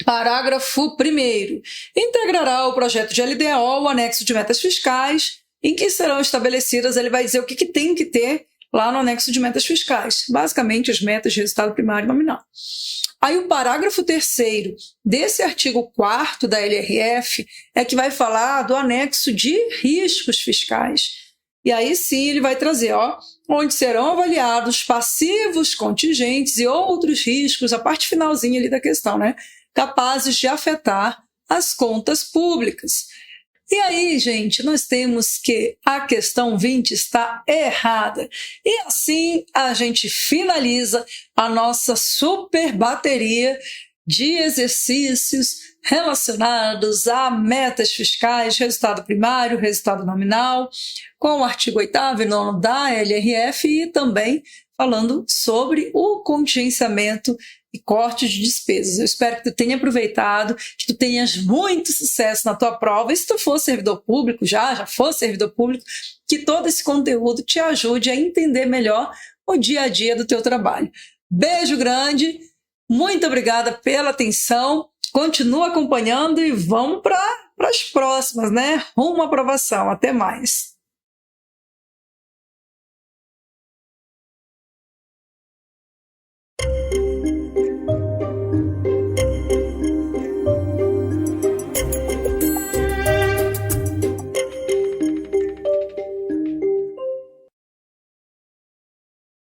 Parágrafo 1º. Integrará o projeto de LDO o anexo de metas fiscais, em que serão estabelecidas, ele vai dizer o que tem que ter lá no anexo de metas fiscais. Basicamente, as metas de resultado primário e nominal. Aí o parágrafo 3º desse artigo 4º da LRF é que vai falar do anexo de riscos fiscais. E aí sim ele vai trazer, ó, onde serão avaliados passivos contingentes e outros riscos, a parte finalzinha ali da questão, né? Capazes de afetar as contas públicas. E aí, gente, nós temos que a questão 20 está errada. E assim a gente finaliza a nossa super bateria de exercícios relacionados a metas fiscais, resultado primário, resultado nominal, com o artigo 8º e 9º da LRF e também falando sobre o contingenciamento e corte de despesas. Eu espero que tu tenha aproveitado, que tu tenhas muito sucesso na tua prova. E se tu for servidor público, já for servidor público, que todo esse conteúdo te ajude a entender melhor o dia a dia do teu trabalho. Beijo grande, muito obrigada pela atenção, continua acompanhando e vamos para as próximas, né? Rumo à aprovação. Até mais.